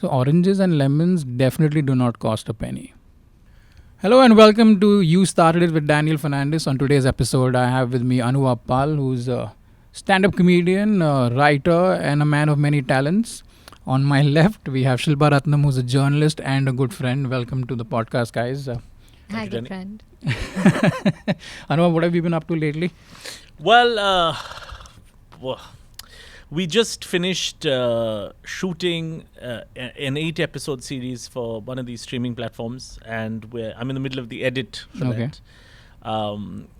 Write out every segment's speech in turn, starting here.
So oranges and lemons definitely do not cost a penny. Hello and welcome to You Started It with Daniel Fernandes. On today's episode, I have with me Anuvab who's a stand-up comedian, a writer, and a man of many talents. On my left, we have Shilpa Rathnam, who's a journalist and a good friend. Welcome to the podcast, guys. Hi, good friend. Anuvab, what have you been up to lately? Well, we just finished shooting an 8-episode series for one of these streaming platforms, and I'm in the middle of the edit for that.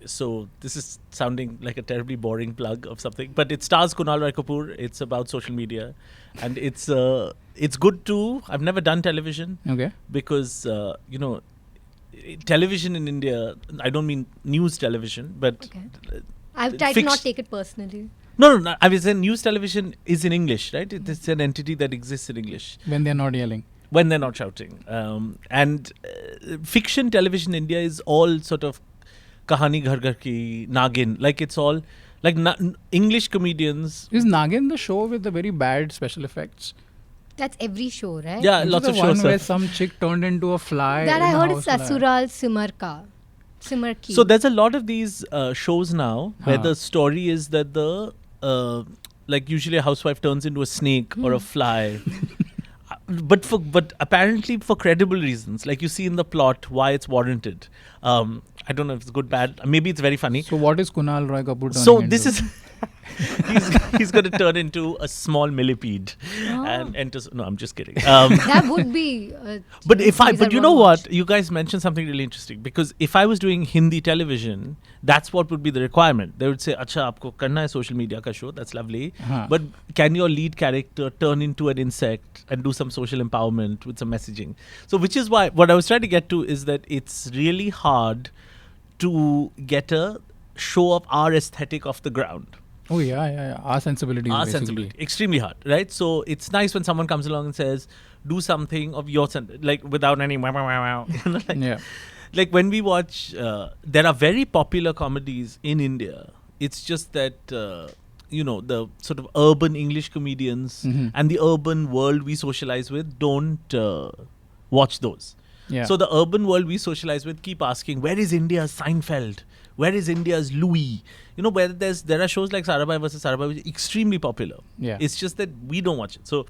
So this is sounding like a terribly boring plug of something, but it stars Kunal Kapoor. It's about social media, and it's good too. I've never done television, because television in India. I don't mean news television, but I've tried to not take it personally. No. I was saying news television is in English, right? It's an entity that exists in English. When they're not yelling. When they're not shouting. And fiction television in India is all sort of kahani ghar ghar ki, Nagin. Like it's all, like English comedians. Is Nagin the show with the very bad special effects? That's every show, right? Yeah, lots of shows. One where some chick turned into a fly. That I heard is Sasural Simarki. So there's a lot of these shows now where the story is that like usually a housewife turns into a snake or a fly. but apparently for credible reasons, like you see in the plot why it's warranted. I don't know if it's good, bad. Maybe it's very funny. So what is Kunal Kapoor turning into? This is he's going to turn into a small millipede and enter. No, I'm just kidding. That would be. But you know what? You guys mentioned something really interesting, because if I was doing Hindi television, that's what would be the requirement. They would say, "Acha, aapko karna hai social media ka show. That's lovely. But can your lead character turn into an insect and do some social empowerment with some messaging?" So, which is why what I was trying to get to is that it's really hard to get a show of our aesthetic off the ground. Oh, yeah. Our sensibility. Extremely hard, right? So it's nice when someone comes along and says, do something of your like without any like when we watch, there are very popular comedies in India. It's just that, the sort of urban English comedians and the urban world we socialize with don't watch those. Yeah. So the urban world we socialize with keep asking, where is India's Seinfeld? Where is India's Louis? Where there are shows like Sarabhai vs. Sarabhai, which is extremely popular. Yeah. It's just that we don't watch it. So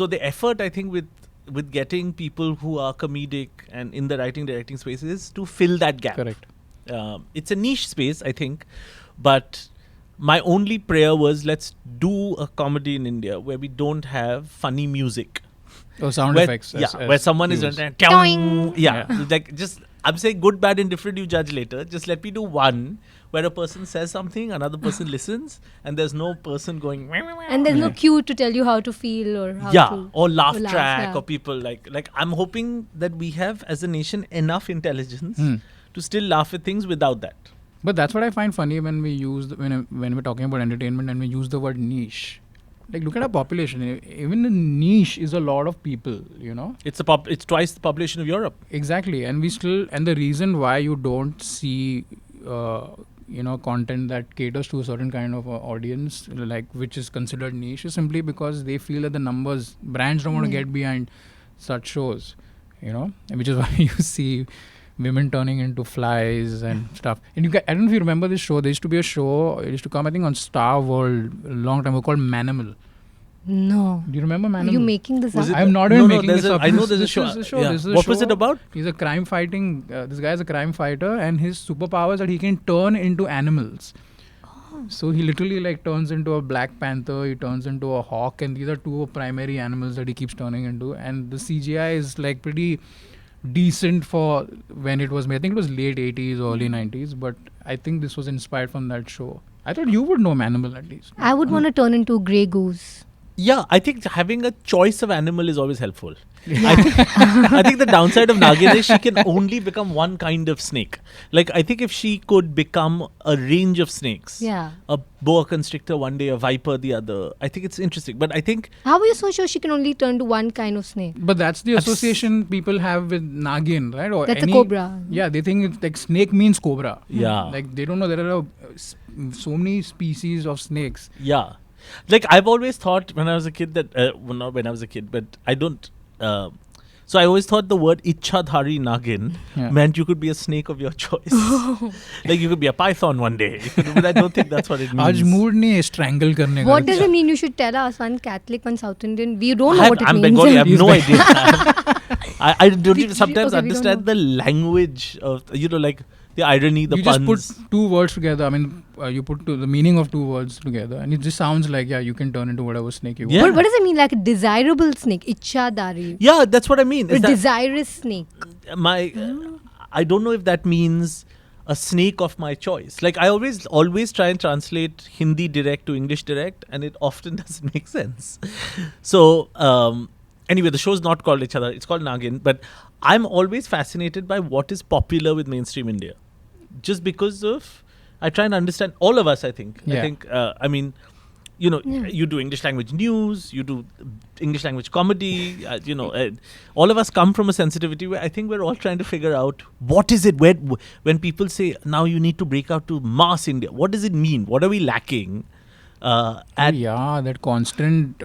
the effort, I think, with getting people who are comedic and in the writing, directing space is to fill that gap. Correct. It's a niche space, I think. But my only prayer was, let's do a comedy in India where we don't have funny music. Oh, sound effects. Where someone is like just, I'm saying good, bad, indifferent, you judge later. Just let me do one where a person says something, another person listens, and there's no person going. And there's no cue to tell you how to feel or how to. Or laugh track, or people like. I'm hoping that we have as a nation enough intelligence to still laugh at things without that. But that's what I find funny when we use when we're talking about entertainment and we use the word niche. Like, look at our population. Even the niche is a lot of people, It's it's twice the population of Europe. Exactly. And the reason why you don't see, content that caters to a certain kind of audience, like which is considered niche, is simply because they feel that the numbers, brands don't want to get behind such shows, and which is why you see women turning into flies and stuff. And I don't know if you remember this show. There used to be a show. It used to come, I think, on Star World a long time ago, called Manimal. No. Do you remember Manimal? Are you making this up? I'm not even making this up. I know there's a show. What was it about? He's a crime fighting. This guy is a crime fighter, and his superpower is that he can turn into animals. So he literally turns into a Black Panther, he turns into a hawk, and these are two primary animals that he keeps turning into. And the CGI is pretty decent for when it was made. I think it was late 80s, early 90s, but I think this was inspired from that show. I thought you would know Manimal at least. I would want to turn into a grey goose. Yeah, I think having a choice of animal is always helpful. I think the downside of Nagin is she can only become one kind of snake. Like, I think if she could become a range of snakes, a boa constrictor one day, a viper the other, I think it's interesting. But I think... How are you so sure she can only turn to one kind of snake? But that's the association people have with Nagin, right? Or that's a cobra. Yeah, they think it's like snake means cobra. Yeah. Like, they don't know there are so many species of snakes. Yeah. Like I've always thought when I was a kid that well, not when I was a kid, but I don't. So I always thought the word Ichchadhari Nagin meant you could be a snake of your choice. Like you could be a python one day. But I don't think that's what it means. आज mood नहीं है strangle करने का. What does it mean? You should tell us. One Catholic, one South Indian. We don't know what it I'm means. Bengali. I have He's no idea. I don't even sometimes okay, we don't understand the language of like the irony, the you puns. just put two words together. I mean, you put the meaning of two words together, and it just sounds like you can turn into whatever snake you want. Yeah. But what does it mean? Like a desirable snake, Ichchadari. Yeah, that's what I mean. A desirous snake. I don't know if that means a snake of my choice. Like I always try and translate Hindi direct to English direct, and it often doesn't make sense. So anyway, the show's not called Ichchadari. It's called Nagin. But I'm always fascinated by what is popular with mainstream India. Just because of, I try and understand all of us, I think. Yeah. I think, I mean, you do English language news, you do English language comedy, all of us come from a sensitivity where I think we're all trying to figure out what is it when people say, now you need to break out to mass India. What does it mean? What are we lacking? That constant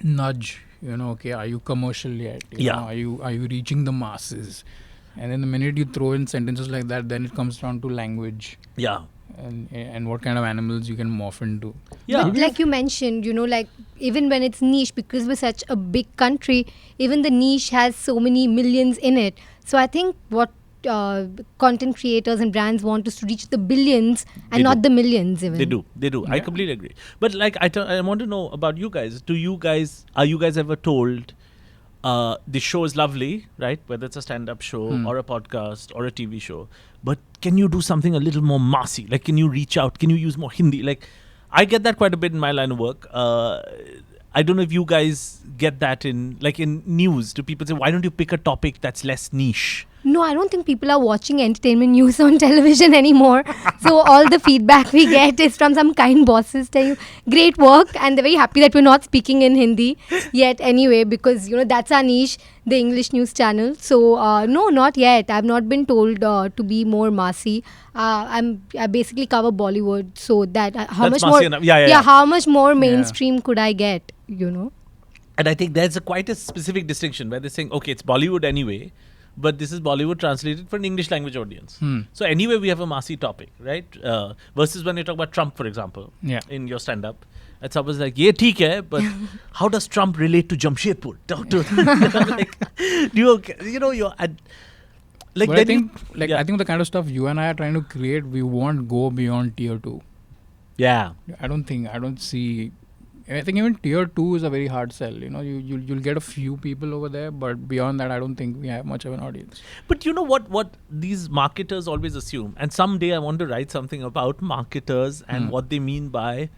nudge, okay, are you commercial yet? Are you reaching the masses? And then the minute you throw in sentences like that, then it comes down to language. Yeah. And what kind of animals you can morph into. Yeah. But like you mentioned, like even when it's niche, because we're such a big country, even the niche has so many millions in it. So I think what content creators and brands want is to reach the billions and not the millions even. They do. Yeah. I completely agree. But like I want to know about you guys. Are you guys ever told the show is lovely, right? Whether it's a stand-up show or a podcast or a TV show, but can you do something a little more massy? Like, can you reach out? Can you use more Hindi? Like, I get that quite a bit in my line of work. I don't know if you guys get that in news. Do people say, why don't you pick a topic that's less niche? No, I don't think people are watching entertainment news on television anymore. So all the feedback we get is from some kind bosses telling you, great work, and they're very happy that we're not speaking in Hindi yet anyway, because that's our niche, the English news channel. So no, not yet. I've not been told to be more massy. I basically cover Bollywood, so that how That's much more? enough. Yeah. How much more mainstream could I get? And I think there's quite a specific distinction where they're saying, okay, it's Bollywood anyway, but this is Bollywood translated for an English language audience. So anyway, we have a massy topic, right? Versus when you talk about Trump, for example, in your stand-up. And someone's like, yeah, theek hai, but how does Trump relate to Jamshedpur? I think the kind of stuff you and I are trying to create, we won't go beyond tier 2. Yeah. I don't see. I think even tier 2 is a very hard sell. You'll get a few people over there, but beyond that, I don't think we have much of an audience. But you know what these marketers always assume, and someday I want to write something about marketers and what they mean by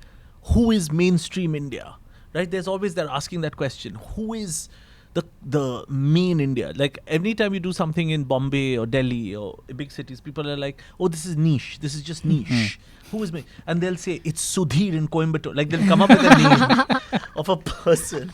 who is mainstream India, right? They're asking that question. Who is the main India? Like every time you do something in Bombay or Delhi or big cities, people are like, oh, this is niche. This is just niche. Who is me? And they'll say, it's Sudhir in Coimbatore. Like they'll come up with a name of a person.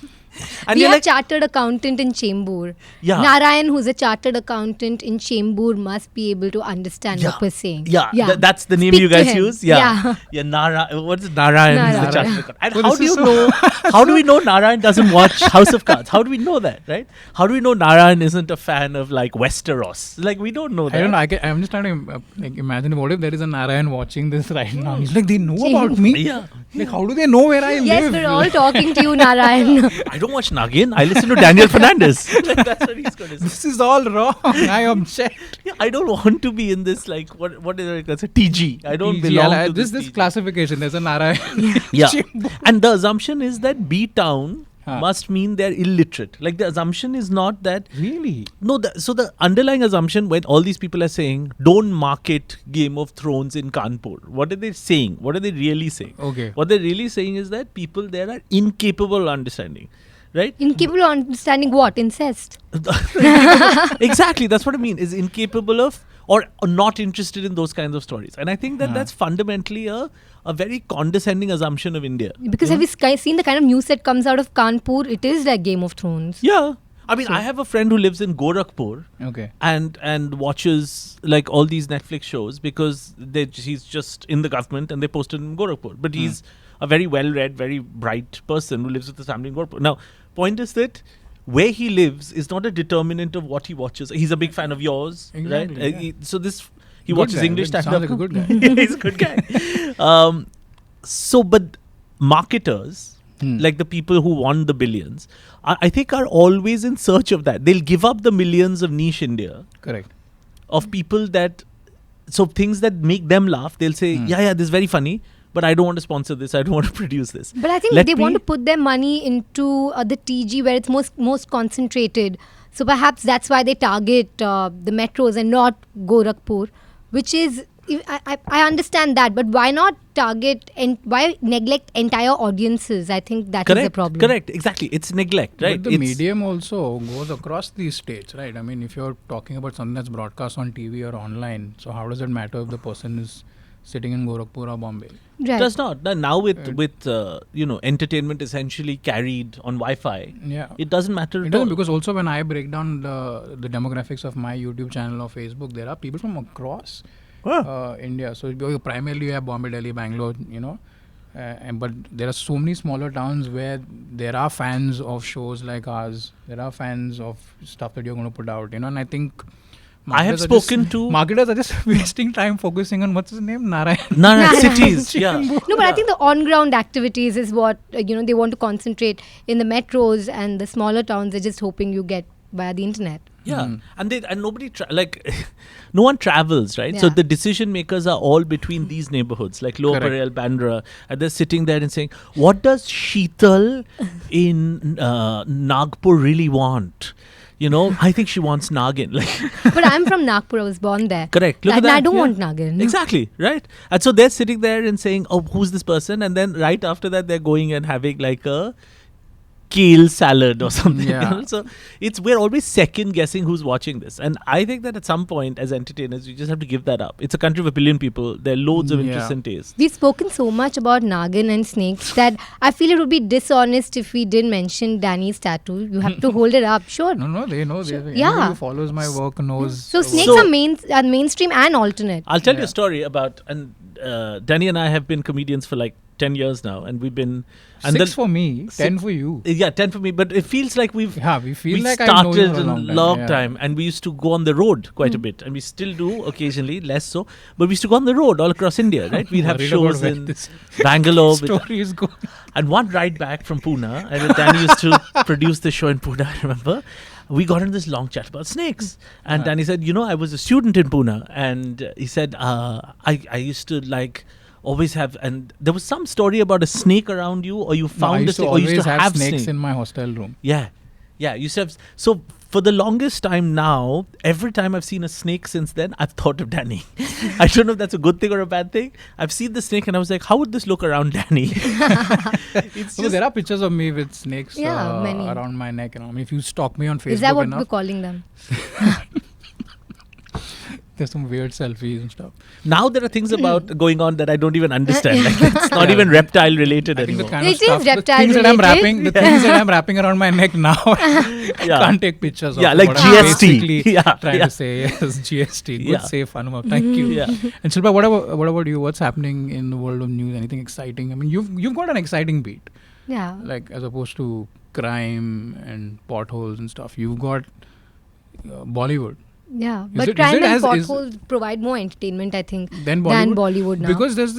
And we you're have like, chartered accountant in Chembur. Yeah. Narayan, who's a chartered accountant in Chembur, must be able to understand what we're saying. Yeah. That's the name Speak you to guys him. use? Yeah. What is Narayan? Is the Narayan. chartered accountant. And Well, how this do is you so- know? How do we know Narayan doesn't watch House of Cards? How do we know that, right? How do we know Narayan isn't a fan of like Westeros? Like we don't know that. I don't know. I'm just trying to imagine what if there is a Narayan watching this right now. He's like, they know about me. Yeah. Like, how do they know where I Yes, live? we're all talking to you, Narayan. I don't watch Nagin. I listen to Daniel Fernandes. Like, that's what he's going to say. This is all wrong. I object. Yeah, I don't want to be in this like what is it? It's a TG. I don't belong to this TG. classification. There's a Narayan. Yeah. And the assumption is that B-Town Huh. must mean they're illiterate. Like the assumption is not that. Really? No, so the underlying assumption when all these people are saying, don't market Game of Thrones in Kanpur. What are they saying? What are they really saying? Okay. What they're really saying is that people there are incapable of understanding. Right? Incapable of understanding what? Incest. Exactly. That's what I mean. Is incapable of or not interested in those kinds of stories. And I think that that's fundamentally a very condescending assumption of India. Because have you seen the kind of news that comes out of Kanpur? It is like Game of Thrones. Yeah. I mean, I have a friend who lives in Gorakhpur. Okay. And watches like all these Netflix shows because he's just in the government and they posted in Gorakhpur. But he's a very well-read, very bright person who lives with his family in Gorakhpur. Now, point is that where he lives is not a determinant of what he watches. He's a big fan of yours, Exactly, right? yeah. So he Good watches guy, English good- stand-up. sounds like a good guy. Yeah, he's a good guy. But marketers, like the people who want the billions, I think are always in search of that. They'll give up the millions of niche India Correct. of people so things that make them laugh, they'll say, yeah, this is very funny, but I don't want to sponsor this. I don't want to produce this. But I think they want to put their money into the TG where it's most concentrated. So perhaps that's why they target the metros and not Gorakhpur, which is, I understand that, but why not target and why neglect entire audiences? I think that is the problem. Correct, exactly. It's neglect, right? But the medium also goes across these states, right? I mean, if you're talking about something that's broadcast on TV or online, so how does it matter if the person is sitting in Gorakhpur or Bombay? Right. Does not. Now with entertainment essentially carried on Wi-Fi, Yeah. it doesn't matter It at doesn't, all. because also when I break down the demographics of my YouTube channel or Facebook, there are people from across India. So primarily you have Bombay, Delhi, Bangalore, but there are so many smaller towns where there are fans of shows like ours. There are fans of stuff that you're going to put out, and I think I have marketers spoken to marketers are just wasting time focusing on what's his name, Narayan. cities. Yeah. No, but I think the on-ground activities is what they want to concentrate in the metros, and the smaller towns they're just hoping you get via the internet. Yeah, and nobody no one travels, right? So Yeah. the decision makers are all between these neighborhoods, like Lower Correct. Parel, Bandra, and they're sitting there and saying, "What does Sheetal in Nagpur really want?" I think she wants Nagin. But I'm from Nagpur. I was born there. Correct. Look at And that. I don't yeah. want Nagin. Exactly, right? And so they're sitting there and saying, "Oh, who's this person?" And then right after that, they're going and having like a kale salad or something. Yeah. So we're always second guessing who's watching this, and I think that at some point as entertainers you just have to give that up. It's a country of 1 billion people. There are loads of interests and tastes. We've spoken so much about Nagin and snakes that I feel it would be dishonest if we didn't mention Danny's tattoo. You have to hold it up. Sure. No, they know. Anybody Yeah. who follows my work knows. So snakes So- are mainstream and alternate. I'll tell you Yeah. a story about, and Danny and I have been comedians for like 10 years now, and we've been 6 for me, 10 for you. Yeah, 10 for me, but it feels like we We like I know you started for a a long time. long yeah. time, and we used to go on the road quite a bit, and we still do occasionally, less so, but we used to go on the road all across India, right? We'd have Worried shows about where in this Bangalore, story is going. and one ride back from Pune, and Danny used to produce the show in Pune, I remember. We got into this long chat about snakes, and Danny said, I was a student in Pune, and he said, I used to always have, and there was some story about a snake around you, or you I found a used to snake, or always you used to have snakes snake. in my hostel room. Yeah, you used to have. So for the longest time now, every time I've seen a snake since then, I've thought of Danny. I don't know if that's a good thing or a bad thing. I've seen the snake and I was like, how would this look around Danny? It's So just, there are pictures of me with snakes many. around my neck. I mean, if you stalk me on Facebook Is that what enough, we're calling them? there's some weird selfies and stuff. now there are things about going on that I don't even understand. Like, it's not Yeah. even reptile related I think the anymore. kind It of is stuff, the reptile things that I'm related. wrapping, the things that I'm wrapping around my neck now, I Yeah. can't take pictures of. Yeah, it. like What I'm GST. basically Yeah, trying yeah. to say yes, GST. Good Yeah. safe, Anuvab. Thank you. Yeah. And Shilpa, what about you? What's happening in the world of news? Anything exciting? I mean, you've got an exciting beat, Yeah. like as opposed to crime and potholes and stuff. You've got Bollywood. Yeah. Is But it crime and as- is- potholes provide more entertainment, I think, Than than Bollywood. Bollywood now. Because there's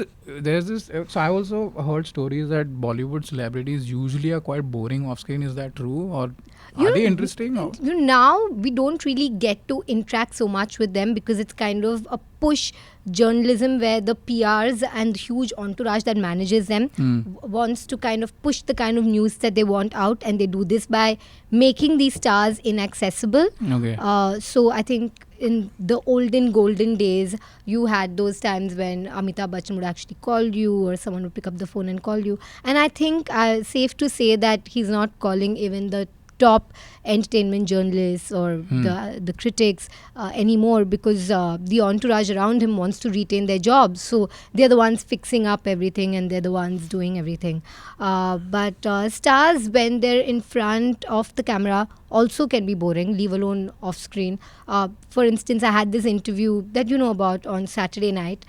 this. So I also heard stories that Bollywood celebrities usually are quite boring off screen. Is that true, or You are know, they interesting? Or? Now we don't really get to interact so much with them because it's kind of a push journalism where the PRs and the huge entourage that manages them wants to kind of push the kind of news that they want out, and they do this by making these stars inaccessible. Okay. So I think in the olden golden days, you had those times when Amitabh Bachchan would actually call you, or someone would pick up the phone and call you. And I think safe to say that he's not calling even the top entertainment journalists or the critics anymore, because the entourage around him wants to retain their jobs. So they're the ones fixing up everything, and they're the ones doing everything. But stars, when they're in front of the camera, also can be boring, leave alone off screen. For instance, I had this interview that you know about on Saturday night,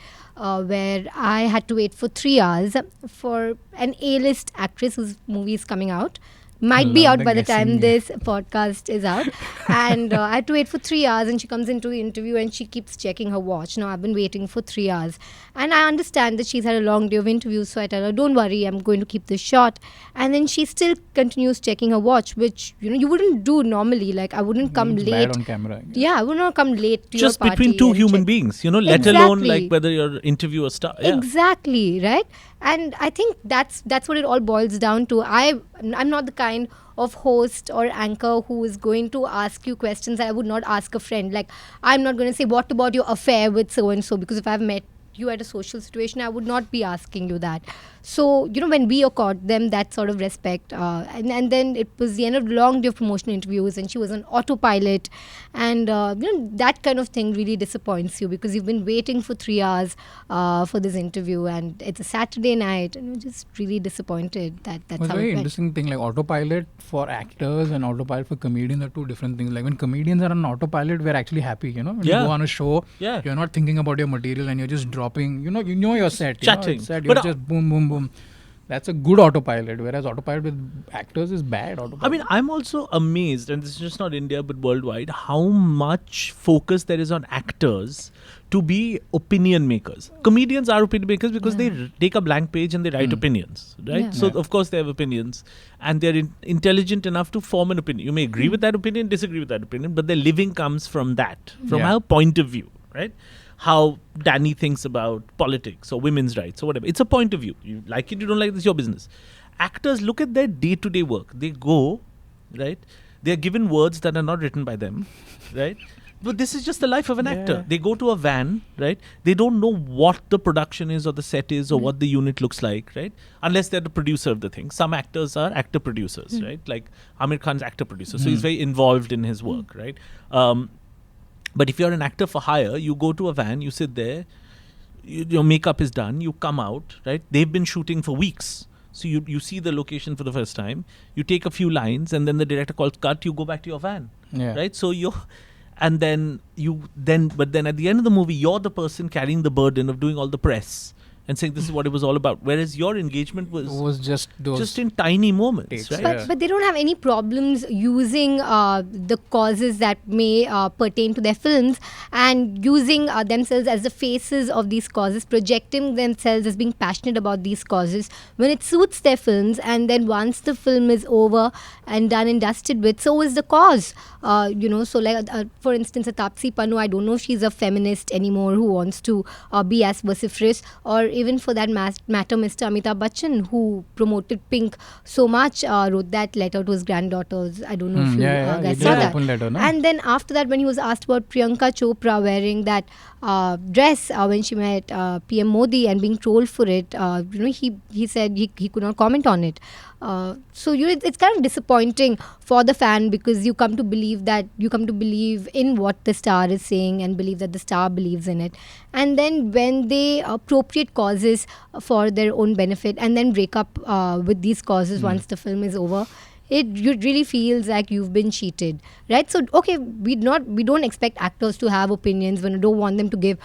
where I had to wait for 3 hours for an A-list actress whose movie is coming out. Might be Love out by the guessing, time yeah. this podcast is out. And I had to wait for 3 hours, and she comes into the interview and she keeps checking her watch. Now I've been waiting for 3 hours, and I understand that she's had a long day of interviews, so I tell her, don't worry, I'm going to keep this short. And then she still continues checking her watch, which you wouldn't do normally. Like I wouldn't come It's late. bad on camera. I guess. Yeah, I would not come late to Just your party. between two and human check. beings, let alone Exactly. like whether you're interview or star. Yeah. Exactly, right? And I think that's what it all boils down to. I'm not the kind of host or anchor who is going to ask you questions that I would not ask a friend. Like I'm not going to say, what about your affair with so and so, because if I've met you at a social situation, I would not be asking you that. So when we accord them that sort of respect, and then it was the end of a long day of promotional interviews, and she was on autopilot, and that kind of thing really disappoints you, because you've been waiting for 3 hours for this interview, and it's a Saturday night, and you're just really disappointed that's It's how a very it went. interesting thing. Like autopilot for actors and autopilot for comedians are two different things. Like when comedians are on autopilot, we're actually happy. When you Yeah. go on a show, Yeah. you're not thinking about your material and you're just dropping. You know your set. Chatting. It's set, But, you're just boom, boom, boom. That's a good autopilot. Whereas autopilot with actors is bad autopilot. I mean, I'm also amazed, and this is just not India but worldwide, how much focus there is on actors to be opinion makers. Comedians are opinion makers because they take a blank page and they write opinions, right? Yeah. So, Yeah. of course, they have opinions and they're intelligent enough to form an opinion. You may agree with that opinion, disagree with that opinion, but their living comes from that, from Yeah. our point of view, right? How Danny thinks about politics or women's rights or whatever. It's a point of view. You like it, you don't like it, it's your business. Actors look at their day-to-day work. They go, right? They are given words that are not written by them, right? But this is just the life of an actor. Yeah. They go to a van, right? They don't know what the production is or the set is or what the unit looks like, right? Unless they're the producer of the thing. Some actors are actor producers, right? Like Amir Khan's actor producer. So he's very involved in his work, right? But if you're an actor for hire, you go to a van, you sit there, your makeup is done, you come out, right? They've been shooting for weeks. So you see the location for the first time, you take a few lines, and then the director calls cut, you go back to your van, Yeah. right? So but then at the end of the movie, you're the person carrying the burden of doing all the press and saying this is what it was all about. Whereas your engagement It was just those. just in tiny moments, takes, right? yeah. But they don't have any problems using the causes that may pertain to their films, and using themselves as the faces of these causes, projecting themselves as being passionate about these causes when it suits their films. And then once the film is over and done and dusted with, so is the cause. So like for instance, a Taapsee Pannu, I don't know if she's a feminist anymore who wants to be as vociferous, or even for that matter, Mr. Amitabh Bachchan, who promoted Pink so much, wrote that letter to his granddaughters. I don't know if you yeah, guys he saw did that. open letter, no? And then after that, when he was asked about Priyanka Chopra wearing that dress when she met PM Modi and being trolled for it, he said he could not comment on it. So it's kind of disappointing for the fan, because you come to believe in what the star is saying and believe that the star believes in it. And then when they appropriate causes for their own benefit and then break up with these causes once the film is over, it really feels like you've been cheated, right? So okay, we don't expect actors to have opinions, when we don't want them to give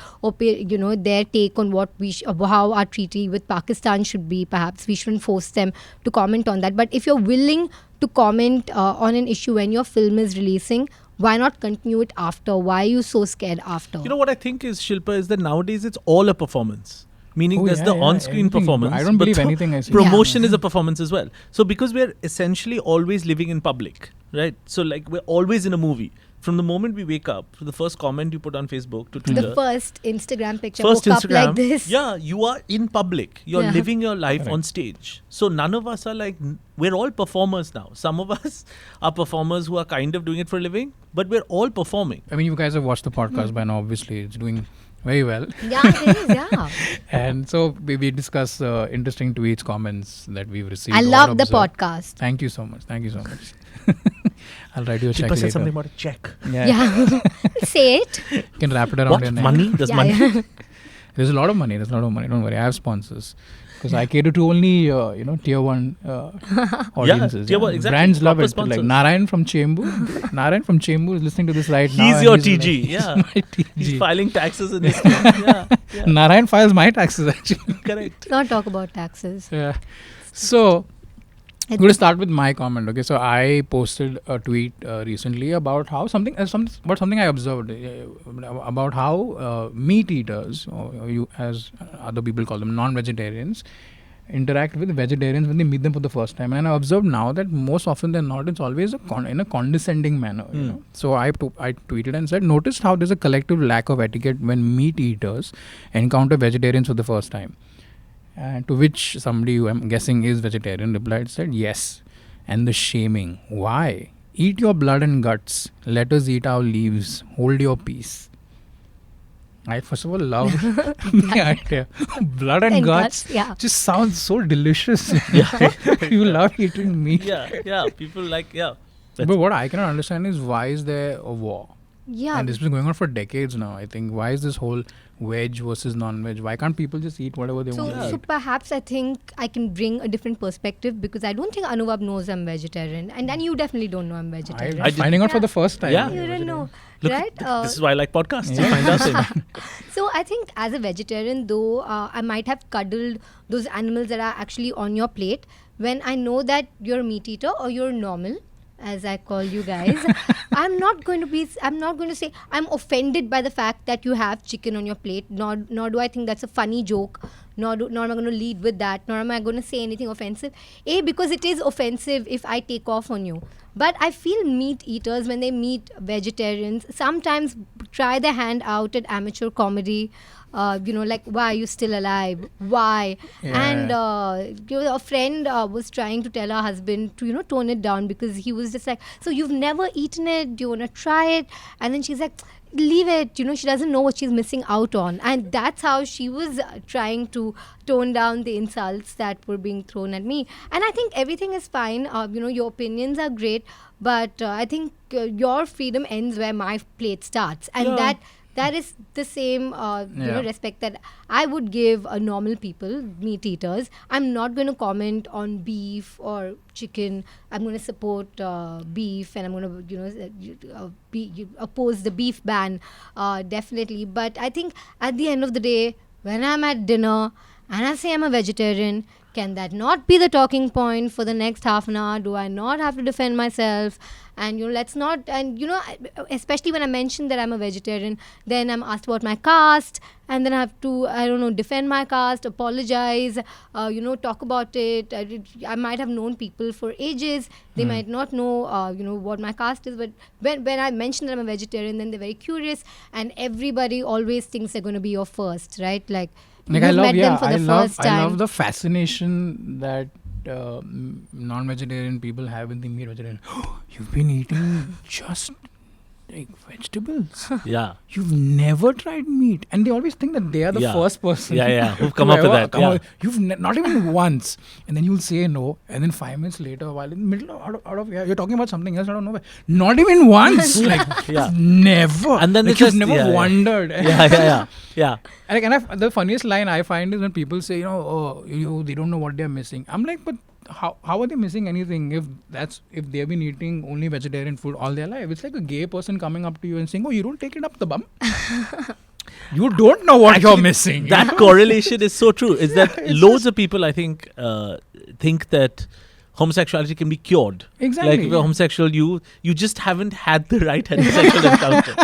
their take on what how our treaty with Pakistan should be. Perhaps we shouldn't force them to comment on that. But if you're willing to comment on an issue when your film is releasing, why not continue it after? Why are you so scared after? You know what I think is, Shilpa, is that nowadays it's all a performance. Meaning there's the on-screen anything. performance. I don't but believe the anything I see. Promotion is a performance as well. So because we're essentially always living in public, right? So like we're always in a movie. From the moment we wake up, to the first comment you put on Facebook to Twitter. The first Instagram picture, First woke up Instagram, like this. yeah, you are in public. You're Yeah. living your life Correct. on stage. So none of us are like, we're all performers now. Some of us are performers who are kind of doing it for a living, but we're all performing. I mean, you guys have watched the podcast by now. Obviously, it's doing very well. Yeah, it is, yeah. And so we discuss interesting tweets, comments that we've received. I or love the observed. podcast. Thank you so much. Thank you so much. I'll write you a check Shilpa later. said something about a check. Yeah. Say it. You can wrap it around What? your neck. Money? There's Yeah, money? yeah. There's a lot of money. Don't worry. I have sponsors. Because I cater to only tier 1 audiences. tier one, exactly. Brands love Proper it. sponsors. Like Narayan from Chembur. Narayan from Chembur is listening to this right now. He's and your he's TG. like, Yeah. my TG. He's filing taxes in his yeah. Narayan files my taxes actually. Correct. Not talk about taxes. Yeah. So I'm going to start with my comment. Okay, so I posted a tweet recently about how something I observed about how meat eaters, or you as other people call them, non-vegetarians, interact with vegetarians when they meet them for the first time. And I observed now that most often than not, it's always in a condescending manner. You know? So I tweeted and said, noticed how there's a collective lack of etiquette when meat eaters encounter vegetarians for the first time. And to which somebody who I'm guessing is vegetarian replied, said, yes. And the shaming. Why? Eat your blood and guts. Let us eat our leaves. Hold your peace. I first of all love the idea. Blood and guts. Yeah. Just sounds so delicious. Yeah. You love eating meat. Yeah. People like, But what I cannot understand is, why is there a war? Yeah. And this has been going on for decades now, I think. Why is this whole veg versus non-veg? Why can't people just eat whatever they want to So eat? perhaps I think I can bring a different perspective, because I don't think Anuvab knows I'm vegetarian, and then you definitely don't know I'm vegetarian. I'm finding out for the first time. Yeah. You don't know, look, right? this is why I like podcasts. Yeah. To find out things. So I think as a vegetarian, though, I might have cuddled those animals that are actually on your plate. When I know that you're a meat eater or you're normal, as I call you guys, I'm not going to say I'm offended by the fact that you have chicken on your plate, nor do I think that's a funny joke, nor am I going to lead with that, nor am I going to say anything offensive. Because it is offensive if I take off on you. But I feel meat eaters, when they meet vegetarians, sometimes try their hand out at amateur comedy. Like, why are you still alive? Why? Yeah. And a friend was trying to tell her husband to tone it down, because he was just like, so you've never eaten it? Do you want to try it? And then she's like, leave it. She doesn't know what she's missing out on. And that's how she was trying to tone down the insults that were being thrown at me. And I think everything is fine. Your opinions are great, but I think your freedom ends where my plate starts. And Yeah. that is the same respect that I would give normal people, meat eaters. I'm not going to comment on beef or chicken. I'm going to support beef, and I'm going to oppose the beef ban, definitely. But I think at the end of the day, when I'm at dinner and I say I'm a vegetarian, can that not be the talking point for the next half an hour? Do I not have to defend myself? And let's not. And especially when I mention that I'm a vegetarian, then I'm asked about my caste, and then I have to defend my caste, apologize, talk about it. I might have known people for ages. They might not know what my caste is, but when I mention that I'm a vegetarian, then they're very curious, and everybody always thinks they're going to be your first, right? Like Like you've met them for the first time. I love the fascination that non-vegetarian people have with the meat vegetarian. You've been eating just like vegetables. Yeah. You've never tried meat, and they always think that they are the Yeah. first person. Who've come up with ever that. Yeah. You've not even once, and then you'll say no, and then 5 minutes later, while in the middle of you're talking about something else out of nowhere. Not even once, like Yeah. never. And then like they you've just- never yeah. wondered. Yeah. And the funniest line I find is when people say, they don't know what they're missing. I'm like, but how are they missing anything if they've been eating only vegetarian food all their life? It's like a gay person coming up to you and saying, oh, you don't take it up the bum? You don't know what you're missing. That correlation is so true. Is that loads of people, I think that homosexuality can be cured. Exactly. Like if you're homosexual, you just haven't had the right heterosexual encounter.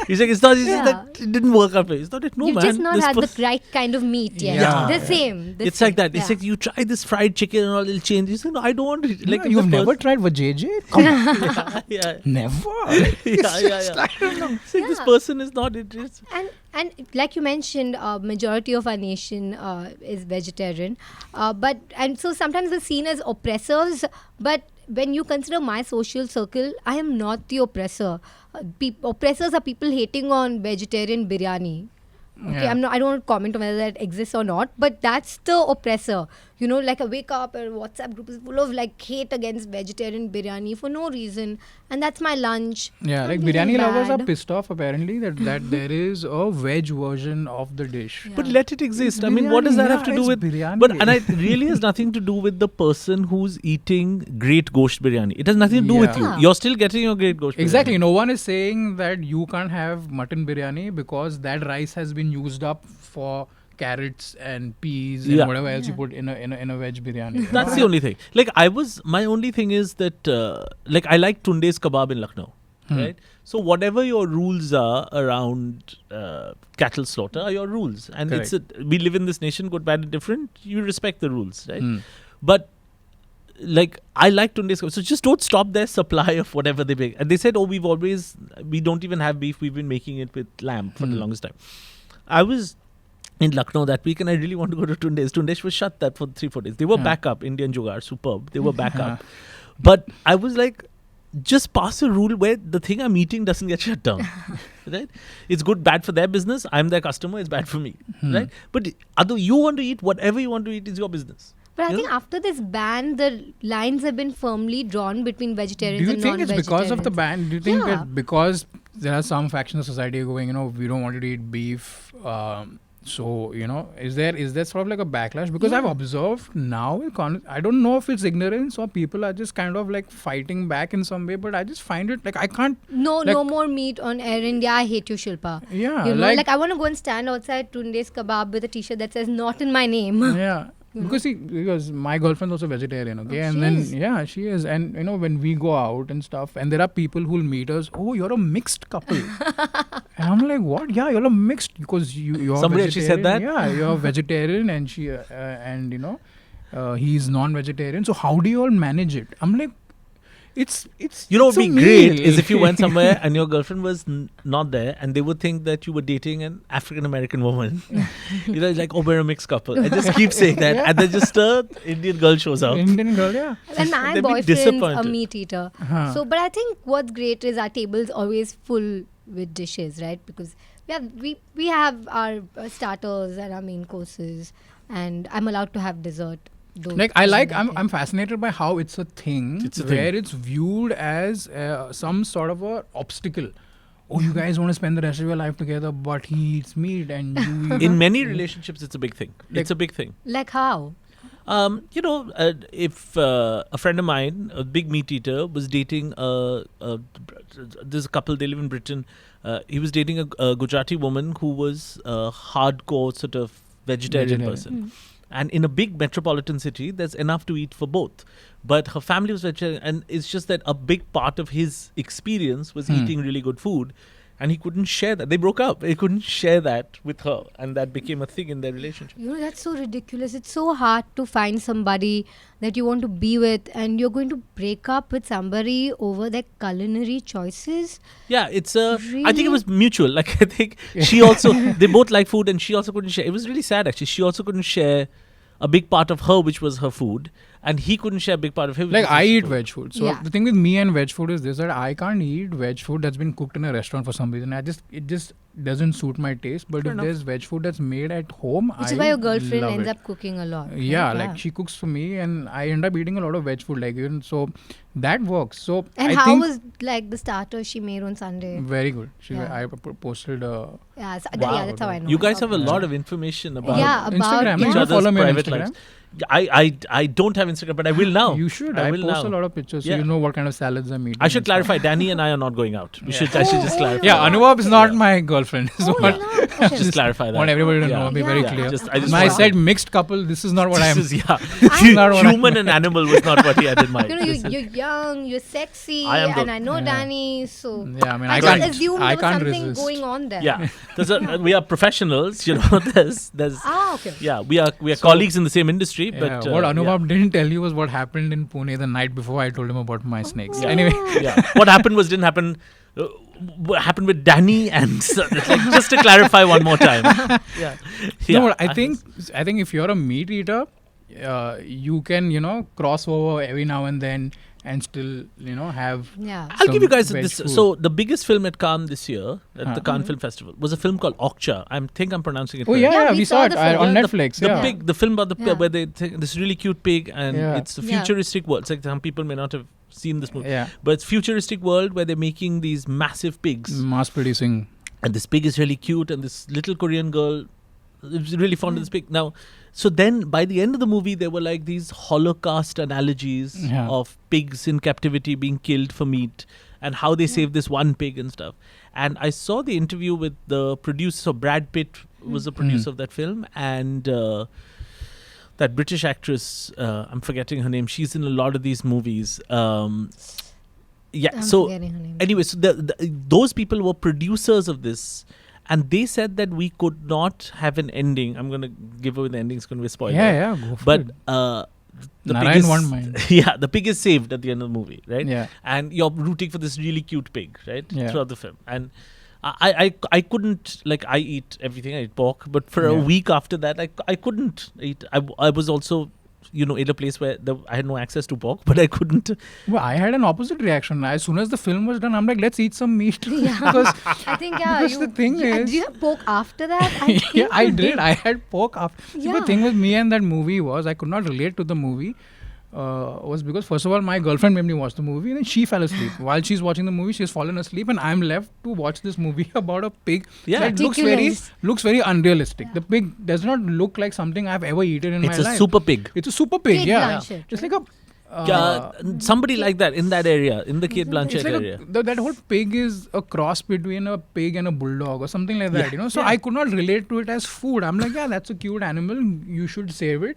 He's like, it's not just that it didn't work out for you. It's not it. No, You've man. just not this had the person- right kind of meat yet. Yeah. The same. It's like that. It's like you try this fried chicken and all, it'll change. You say, no, I don't want it. Like You've never tried vajayjay? Come on. Yeah. Never. Yeah. It's like, It's like this person is not interested. And like you mentioned, majority of our nation is vegetarian, and so sometimes we're seen as oppressors. But when you consider my social circle, I am not the oppressor. Oppressors are people hating on vegetarian biryani. Okay, Yeah. I don't want to comment on whether that exists or not, but that's the oppressor. like I wake up and WhatsApp group is full of like hate against vegetarian biryani for no reason, and that's my lunch. Yeah, I'm like feeling biryani lovers are bad. pissed off apparently that there is a veg version of the dish. But Yeah. let it exist. I mean, what does that Biryani, have to yeah, do it's with biryani. But and it really has nothing to do with the person who's eating great gosht biryani. It has nothing to do with you. Yeah. You're still getting your great gosht Exactly. biryani. No one is saying that you can't have mutton biryani because that rice has been used up for carrots and peas and Yeah. whatever else you Yeah. put in a veg biryani. That's the only thing. Like my only thing is that like I like Tunde's kebab in Lucknow, right? So whatever your rules are around cattle slaughter are your rules, and we live in this nation, good, bad, and different. You respect the rules, right? Hmm. But like I like Tunde's kebab, so just don't stop their supply of whatever they make. And they said, oh, we don't even have beef. We've been making it with lamb for the longest time. I was in Lucknow that week and I really want to go to Tunde's. Tunde's was shut that for 3-4 days. They were back up. Indian Jugaad, superb. They were back up. But I was like, just pass a rule where the thing I'm eating doesn't get shut down. Right? It's good, bad for their business. I'm their customer. It's bad for me. Right? But although you want to eat whatever you want to eat is your business. But I Yeah. think after this ban, the lines have been firmly drawn between Do vegetarians you and think it's because of the non-vegetarians. ban? Do you think Yeah. that because there are some factions of society going, we don't want to eat beef, so is there sort of like a backlash? Because I've Yeah. observed now, I don't know if it's ignorance or people are just kind of like fighting back in some way, but I just find it like I can't. No Like- more meat on air India. I hate you, Shilpa. Yeah, like I want to go and stand outside Tunde's Kebab with a t-shirt that says "Not in my name." Yeah. Because my girlfriend's also vegetarian, okay? Oh, And she then, is? yeah, she is. And, when we go out and stuff, and there are people who'll meet us, oh, you're a mixed couple. And I'm like, what? Yeah, you're a mixed, because you're Somebody actually said vegetarian. that? Yeah, you're vegetarian and he's non-vegetarian. So how do you all manage it? I'm like, it's You know, it's what a would be great meal. is if you went somewhere and your girlfriend was not there and they would think that you were dating an African American woman. Like, oh, we're a mixed couple. I just keep saying that. And then just an Indian girl shows up. Indian girl, yeah. And my They'd be boyfriend's a disappointed. meat eater. Huh. So, but I think what's great is our table's always full with dishes, right? Because we have our starters and our main courses, and I'm allowed to have dessert. though Like it isn't that I'm thing. fascinated by how it's a thing It's a where thing. it's viewed as some sort of a obstacle. Oh, you guys want to spend the rest of your life together, but he eats meat and you eat. In many relationships, it's a big thing. It's a big thing. Like how? If a friend of mine, a big meat eater, was dating there's a couple, they live in Britain. He was dating a Gujarati woman who was a hardcore sort of vegetarian person. And in a big metropolitan city, there's enough to eat for both. But her family was vegetarian, and it's just that a big part of his experience was eating really good food. And he couldn't share that. They broke up. He couldn't share that with her. And that became a thing in their relationship. That's so ridiculous. It's so hard to find somebody that you want to be with, and you're going to break up with somebody over their culinary choices. Yeah, it's I think Really? it was mutual. Like, I think she also, they both like food and she also couldn't share. It was really sad, actually. She also couldn't share a big part of her, which was her food. And he couldn't share a big part of his. which Like was I his eat food. veg food. So Yeah. the thing with me and veg food is this, that I can't eat veg food that's been cooked in a restaurant for some reason. It just doesn't suit my taste. But Fair if enough. there's veg food that's made at home, Which I is why your girlfriend love ends it. up cooking a lot. right? Yeah, like she cooks for me and I end up eating a lot of veg food. Like even so, that works. So And I how think was like the starter she made on Sunday? very good. Yeah. I posted. Yeah, Wow. that's how I know. You it. guys have a Okay. lot of information about Yeah, about Instagram. each You other's follow me on private Instagram. lives. I don't have Instagram, but I will now. You should. I I will post now. a lot of pictures, so Yeah. you know what kind of salads I'm eating. I should and stuff. clarify. Danny and I are not going out. I should just clarify. Yeah, Anuvab is not my girlfriend. Is Oh, what you're not? Okay. Just clarify that. want everybody to Yeah. know. Be Yeah. very Yeah, clear. I just When I want- said mixed couple, this is not what I am. This is, yeah. is not what I Human and animal was not what he had in mind. You This is- you're young, you're sexy, I am the- and I know Yeah. Danny, so Yeah, I mean, I just can't. assumed I there was can't something resist. going on there. Yeah, we are professionals. There's. Okay. Yeah, we are So- colleagues in the same industry. Yeah, But what Anuvab didn't tell you was what happened in Pune the night before I told him about my snakes. Yeah. Anyway, yeah, what happened didn't happen. What happened with Danny and it's like, just to clarify one more time. Yeah. you know what? I think if you're a meat eater, you can cross over every now and then and still, have. Yeah. I'll give you guys veg this. food. So the biggest film at Cannes this year, at the Cannes Mhm. Film Festival, was a film called Okja. I think I'm pronouncing it Oh correct. yeah, Yeah, we we saw saw it the film. on Yeah, Netflix. The yeah. pig, the film about the Yeah. where they think this really cute pig, and Yeah. it's a Yeah. futuristic world. It's like some people may not have seen this movie, Yeah, but it's futuristic world where they're making these massive pigs, mass producing. and this pig is really cute, and this little Korean girl is really fond of this pig. Now, so then by the end of the movie, there were like these Holocaust analogies Yeah. of pigs in captivity being killed for meat, and how they saved this one pig and stuff. And I saw the interview with the producer. So Brad Pitt was the producer of that film, and that British actress, I'm forgetting her name. She's in a lot of these movies. Yeah. I'm So forgetting her name. anyway, so those people were producers of this, and they said that we could not have an ending. I'm going to give away the ending. It's going to be a spoiler. Yeah, go for But it. the Narayan pig is, won't mind. yeah, the pig is saved at the end of the movie, right? Yeah, And you're rooting for this really cute pig, right? Yeah. Throughout the film. And I couldn't, like, I eat everything. I eat pork, but for a Yeah. week after that, I couldn't eat. I was also, in a place where I had no access to pork, but I couldn't. well, I had an opposite reaction. As soon as the film was done, I'm like, let's eat some meat. Yeah. because I think, yeah. because the thing is- did you have pork after that? I think yeah, I you did. I had pork after. See, Yeah. the thing with me and that movie was I could not relate to the movie. Was because first of all my girlfriend made me watch the movie and then she fell asleep while she's watching the movie. She's fallen asleep and I'm left to watch this movie about a pig. Yeah. that Ridiculous. looks very unrealistic. The pig does not look like something I've ever eaten in It's my a life. super pig. It's a super pig. Kate yeah, Blanchett, it's like a. Somebody like that in that area, in the Kate It's Blanchett like area. that whole pig is a cross between a pig and a bulldog or something like that, Yeah. So Yeah. I could not relate to it as food. I'm like, yeah, that's a cute animal. You should save it.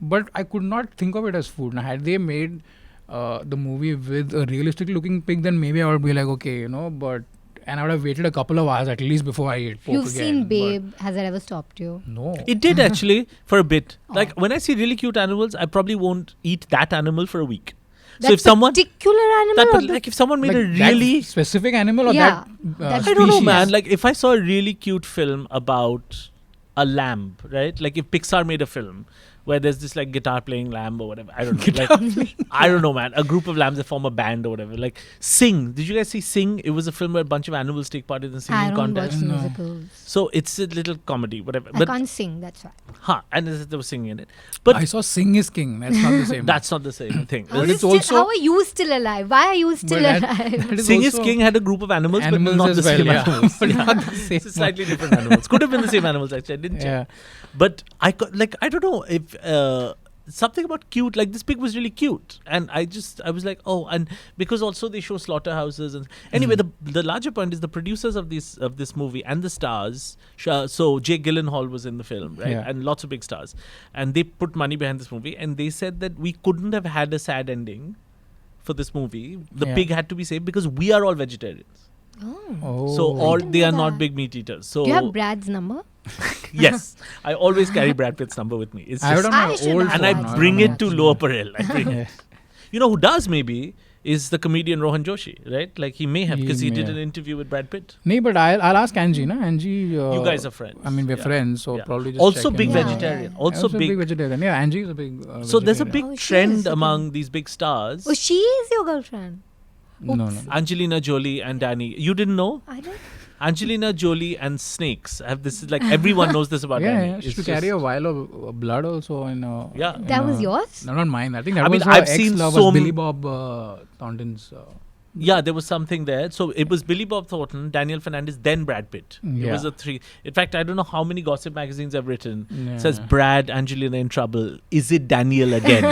But I could not think of it as food. Now, had they made the movie with a realistic looking pig, then maybe I would be like, okay, but and I would have waited a couple of hours at least before I ate pork You've again. seen but Babe. Has that ever stopped you? No. It did actually for a bit. Oh. Like when I see really cute animals, I probably won't eat that animal for a week. That So if someone particular animal. or the- like if someone made Like a that really specific animal or Yeah, that that I don't know, species? man. Like if I saw a really cute film about a lamb, right? Like if Pixar made a film where there's this like guitar playing lamb or whatever. I don't know. Like, I don't know, man. A group of lambs that form a band or whatever. Like Sing. Did you guys see Sing? It was a film where a bunch of animals take part in the I singing don't watch contest. No. musicals. So it's a little comedy, whatever. I But can't sing. That's why. and there was singing in it. But I saw Sing is King. That's not the same. that's not the same thing. How, But is it's still, also- how are you still alive? Why are you still that- alive? that is Sing is also King had a group of animals, animals but not as the well, same yeah. animals. But Yeah. not the same It's slightly different animals. Could have been the same animals actually. I didn't check. Yeah. But I don't know if something about cute. Like this pig was really cute, and I was like, oh, and because also they show slaughterhouses and anyway, the larger point is the producers of this movie and the stars. So Jake Gyllenhaal was in the film, right, Yeah. and lots of big stars, and they put money behind this movie, and they said that we couldn't have had a sad ending for this movie. The Yeah. pig had to be saved because we are all vegetarians. Oh. Oh. So all didn't they know are not that. big meat eaters. So Do you have Brad's number? yes, I always carry Brad Pitt's number with me. It's I have it just, on my I should old have and phone. I Phone, bring no, it to Lower Parel. I bring it. Yeah. You know who does maybe is the comedian Rohan Joshi, right? Like he may have because he may did have. an interview with Brad Pitt. No, but I'll ask Angie, na? Angie. You guys are friends. I mean, we're Yeah. friends, so Yeah. probably just Also check big in. Yeah, vegetarian. yeah. Also big. vegetarian. Yeah, Angie is a big. So there's a vegetarian. big Oh, she trend is, okay. among these big stars. Oh, she is your girlfriend. No. Angelina Jolie and Danny. You didn't know? I don't. Angelina Jolie and snakes have this. Like everyone knows this about Danny. Yeah, she It's used to carry a just- vial of blood also in. Yeah. in, That was yours? No, not mine. I think that I mean, was her I've seen ex-lover, so Billy Bob Thornton's. Yeah, there was something there. So it was Billy Bob Thornton, Daniel Fernandes, then Brad Pitt. It Yeah. was a three. In fact, I don't know how many gossip magazines I've written. Yeah. Says Brad, Angelina in trouble. Is it Daniel again?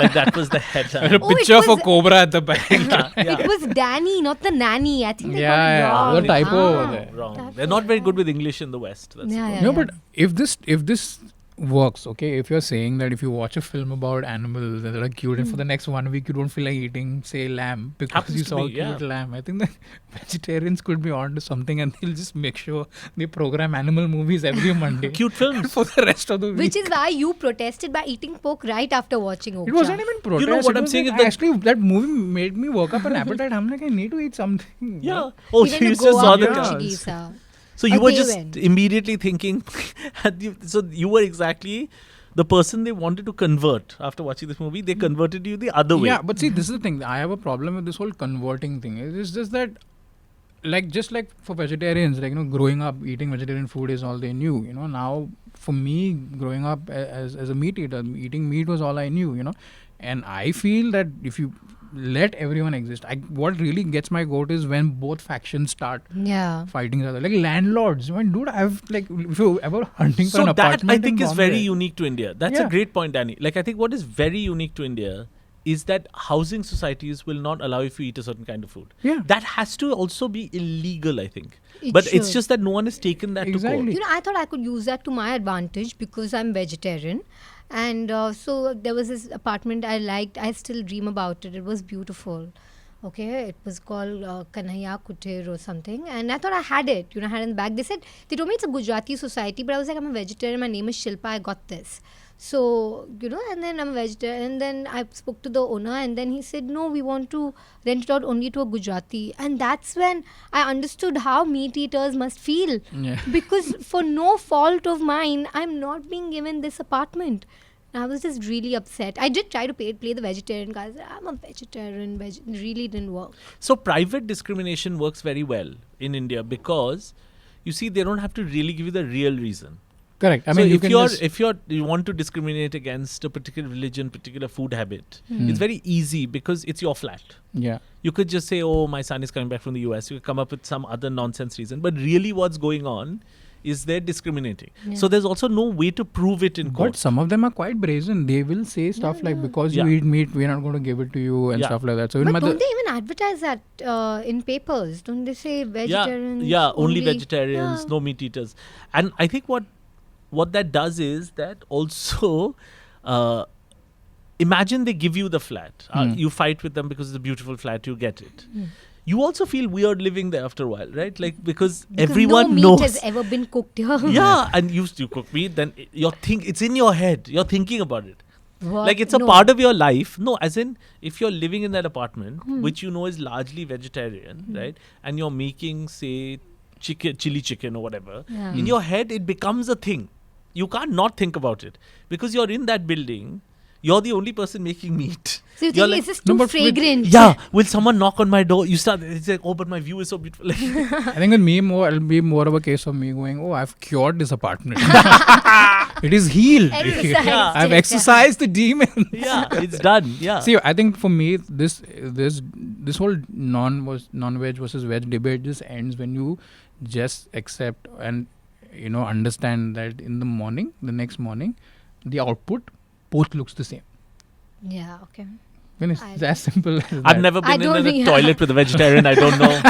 Like that was the headline. A Oh, it picture of a was- cobra at the back. Yeah. It was Danny, not the nanny. I think they Yeah, got yeah, wrong. the typo over Ah, there. Wrong. that They're was not very wrong. good with English in the West. That's Yeah, the yeah. No, but if this works, okay, if you're saying that if you watch a film about animals that are cute and for the next 1 week you don't feel like eating, say, lamb because Happens you to saw me, a cute yeah. lamb, I think that vegetarians could be on to something and they'll just make sure they program animal movies every Monday Cute films. for the rest of the week. Which is why you protested by eating pork right after watching Okja. It wasn't even protest. know what it I'm was saying like is that- actually that movie made me work up an appetite. I'm like, I need to eat something. Yeah. Oh, Even you to just go saw out the. to Yeah. Chigisa. So you Or were they just went. immediately thinking. So you were exactly the person they wanted to convert after watching this movie, they converted you the other way. Yeah, but see, this is the thing. I have a problem with this whole converting thing. It's just that, just like for vegetarians, growing up eating vegetarian food is all they knew. Now for me, growing up as a meat eater, eating meat was all I knew. And I feel that if you let everyone exist, what really gets my goat is when both factions start fighting each other, like landlords. Dude, if you ever hunting for an apartment, that I think in is very Bombay. unique to India. That's a great point, Danny. I think what is very unique to India is that housing societies will not allow if you eat a certain kind of food. Yeah. That has to also be illegal, I think. It But should. it's just that no one has taken that to Exactly. court. I thought I could use that to my advantage because I'm vegetarian. And so there was this apartment I liked. I still dream about it. It was beautiful. Okay, it was called Kanhaiya Kutir or something. And I thought I had it. I had it in the bag. They told me it's a Gujarati society. But I was like, I'm a vegetarian. My name is Shilpa. I got this. So, and then I'm a vegetarian. And then I spoke to the owner. And then he said, no, we want to rent it out only to a Gujarati. And that's when I understood how meat eaters must feel. Yeah. Because for no fault of mine, I'm not being given this apartment. And I was just really upset. I did try to play the vegetarian guys. I'm a vegetarian. Really didn't work. So private discrimination works very well in India because, you see, they don't have to really give you the real reason. Correct. I So mean, if you want to discriminate against a particular religion, particular food habit, it's very easy because it's your flat. yeah. You could just say, oh, my son is coming back from the US. You could come up with some other nonsense reason. But really what's going on is they're discriminating. Yeah. So there's also no way to prove it in But court. some of them are quite brazen. They will say stuff like, because you Yeah. eat meat, we're not going to give it to you and Yeah. stuff like that. So But in my don't they even advertise that in papers? Don't they say vegetarians? Yeah, only vegetarians, Yeah. no meat eaters. And I think what that does is that also imagine they give you the flat. You fight with them because it's a beautiful flat, you get it. You also feel weird living there after a while, right? Because everyone no knows. meat has ever been cooked here. Yeah, and you cook meat, then it's in your head. You're thinking about it. What? It's a No. part of your life. No, as in, if you're living in that apartment, which you know is largely vegetarian, right? And you're making, say, chili chicken or whatever, Yeah. in your head, it becomes a thing. You can't not think about it. Because you're in that building, you're the only person making meat. So you You're think like, it's just No, too but with- fragrant. yeah, will someone knock on my door? It's like, oh, but my view is so beautiful. I think with me, it'll be more of a case of me going, oh, I've cured this apartment. It is healed. Exercised Yeah. I've it, exercised the demon. Yeah, it's done. Yeah. See, I think for me, this whole non-veg versus veg debate just ends when you just accept and understand that in the next morning, the output both looks the same. Yeah, okay. Finished. I- It's as simple as that. I've never I been in don't a think- toilet with a vegetarian. I don't know.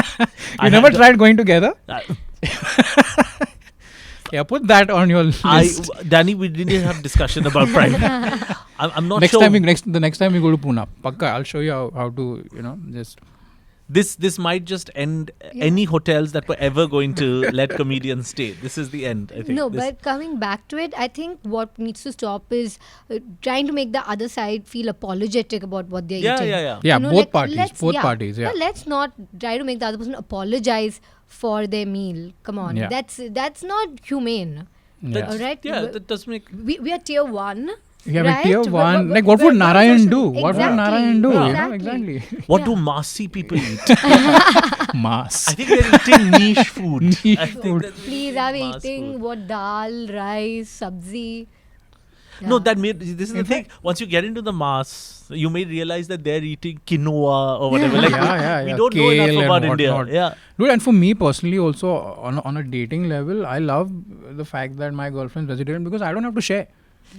You never tried going together? Yeah, put that on your list. Danny, we didn't have discussion about private. I'm not next sure. time, the next time we go to Pune, Pakka, I'll show you how to, just. This might just end any hotels that were ever going to let comedians stay. This is the end, I think. No, This- but coming back to it, I think what needs to stop is trying to make the other side feel apologetic about what they're Yeah, eating. yeah, yeah. Yeah, You know, both like, parties. let's- Both parties, yeah. But let's not try to make the other person apologize for their meal. Come on, Yeah. that's not humane. Yeah. All right, Yeah, that does make... we are tier 1. Yeah, right? but tier But- one, but- like what would but Narayan social- do? What would Exactly. Narayan do? Yeah. Exactly. What Yeah. do Masi people eat? Mass. I think they're eating niche food. Niche I think food. that they're Please, eating I'm mass eating food. what dal, rice, sabzi. No, Yeah. this is the thing. Once you get into the mass, you may realize that they're eating quinoa or whatever. Like Yeah, we yeah. don't know Kale enough and about India. whatnot. Yeah. Dude, and for me personally also, on a dating level, I love the fact that my girlfriend's vegetarian because I don't have to share.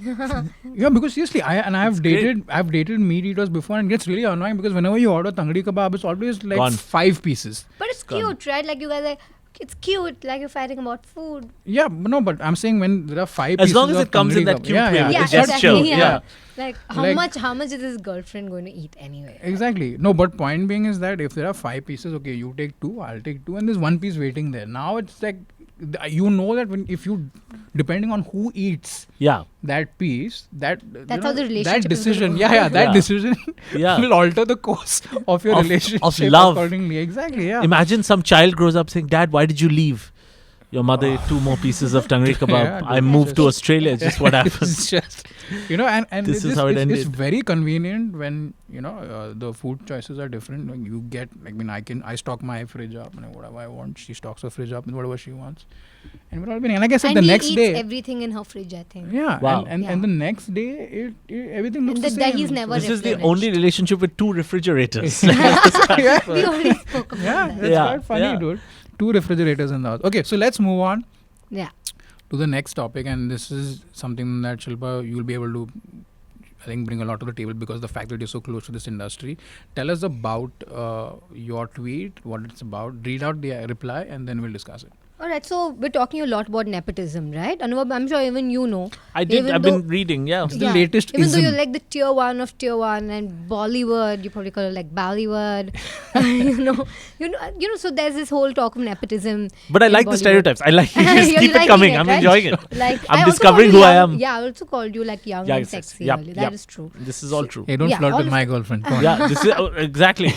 Yeah, because seriously, I've dated meat eaters before, and it gets really annoying because whenever you order tangdi kebab, it's always like Gone. 5 pieces. But it's Gone. cute, right? Like you guys are, it's cute. Like you're fighting about food. Yeah, but I'm saying when there are 5 As pieces long as of it comes in tangdi that kebab- cute yeah, way yeah, with it's the not gesture. cute, Yeah. Like Like- how much is his girlfriend going to eat anyway? Exactly. No, but point being is that if there are 5 pieces, okay, you take 2, I'll take 2, and there's 1 piece waiting there. Now it's like, that if you, depending on who eats Yeah. that piece, That's how the relationship that is gonna decision, go. that Yeah. decision Yeah. will alter the course of your Of relationship love. accordingly. Exactly. Yeah. Imagine some child grows up saying, "Dad, why did you leave?" Your mother ate 2 more pieces of tangri kebab. Yeah, I moved to Australia. Just what happened? It's just, and This is how it it's ended. very convenient when the food choices are different. Like you get, I stock my fridge up, and whatever I want, she stocks her fridge up with whatever she wants, and we're all winning. And like I said, And the he next eats day, everything in her fridge, I think. yeah, Wow. and the next day, everything looks And the the same. dahi's never This is the replenished. only relationship with 2 refrigerators. We already spoke about Yeah, that. that's Yeah, quite funny, yeah. dude. 2 refrigerators in the house. Okay, so let's move on Yeah. to the next topic, and this is something that Shilpa, you'll be able to, I think, bring a lot to the table because the fact that you're so close to this industry. Tell us about your tweet, what it's about. Read out the reply, and then we'll discuss it. Alright, so we're talking a lot about nepotism, right? Anuvab, I'm sure even you know. I did. Even I've though- been reading. Yeah. The latest Even though ism. you're like the tier 1 of tier 1 and Bollywood, you probably call it like Bollywood. So there's this whole talk of nepotism. But I in like the Bollywood. stereotypes. I like it. Just You're keep it liking coming. it, I'm right? enjoying it. Like I'm I also discovering called you who I young- am. Yeah, I also called you like young Yeah, and yes, yes. sexy Yep, earlier. yep. That is true. This is all true. Hey, don't Yeah, flirt all with of my it. girlfriend. Come on. Yeah, this is exactly.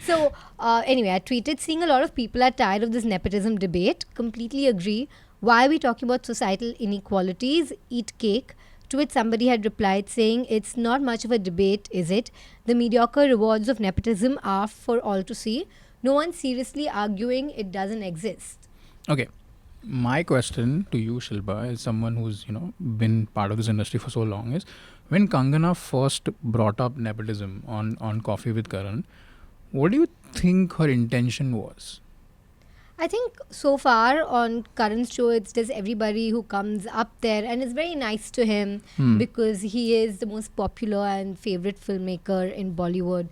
So anyway, I tweeted, seeing a lot of people are tired of this nepotism debate. Completely agree. Why are we talking about societal inequalities? Eat cake. To which somebody had replied saying, it's not much of a debate, is it? The mediocre rewards of nepotism are for all to see. No one's seriously arguing it doesn't exist. Okay. My question to you, Shilpa, as someone who's been part of this industry for so long, is when Kangana first brought up nepotism on Coffee with Karan, what do you think her intention was? I think so far on Karan's show, it's just everybody who comes up there and is very nice to him because he is the most popular and favorite filmmaker in Bollywood.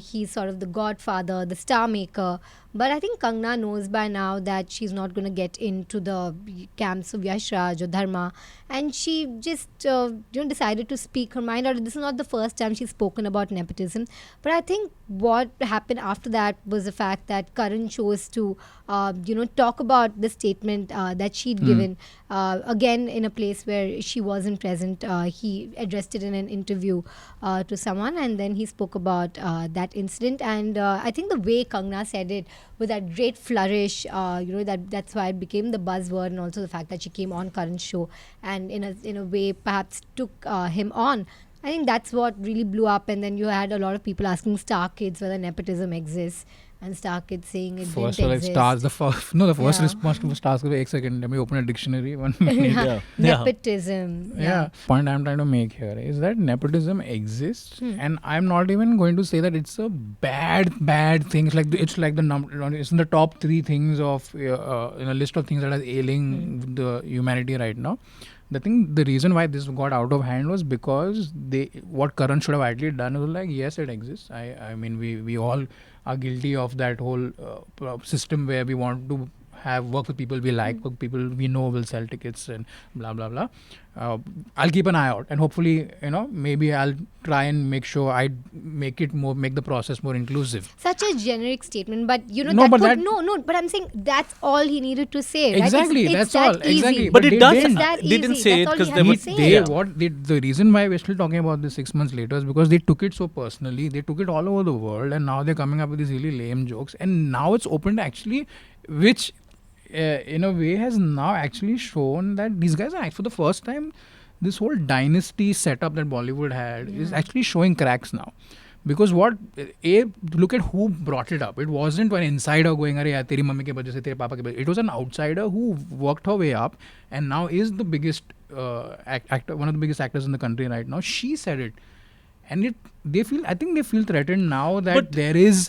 He's sort of the godfather, the star maker. But I think Kangana knows by now that she's not going to get into the camps of Yash Raj or Dharma. And she just decided to speak her mind out. This is not the first time she's spoken about nepotism. But I think what happened after that was the fact that Karan chose to, talk about the statement that she'd given. Again, in a place where she wasn't present. He addressed it in an interview to someone, and then he spoke about that incident. And I think the way Kangana said it with that great flourish, that's why it became the buzzword, and also the fact that she came on Karan's show and in a way perhaps took him on. I think that's what really blew up. And then you had a lot of people asking Star Kids whether nepotism exists, and Star Kids saying it First, didn't like exist. stars. The first Yeah. response to stars was 1 second. Let me open a dictionary. 1 minute. Yeah. Nepotism. Yeah. Point I'm trying to make here is that nepotism exists, Hmm. and I'm not even going to say that it's a bad thing. It's like the number. It's in the top 3 things of in a list of things that are ailing the humanity right now. The reason why this got out of hand was because what Karan should have actually done was like, yes, it exists. I mean, we all are guilty of that whole system where we want to work with people we like, work with people we know will sell tickets and blah blah blah. I'll keep an eye out, and hopefully, maybe I'll try and make sure I make the process more inclusive. Such a generic statement, but No, but but I'm saying that's all he needed to say, right? Exactly, It's that's that all. Easy. Exactly. But But it they does. didn't. That They didn't easy. say it That's all because he they had were. to say. The reason why we're still talking about this 6 months later is because they took it so personally. They took it all over the world, and now they're coming up with these really lame jokes. And now it's opened actually, which in a way has now actually shown that these guys are for the first time. This whole dynasty setup that Bollywood had is actually showing cracks now. Because look at who brought it up. It wasn't an insider going, "Arey, teri mummy ke wajah se, tere papa ke wajah." It was an outsider who worked her way up and now is the biggest actor, one of the biggest actors in the country right now. She said it, and I think they feel threatened now that But- there is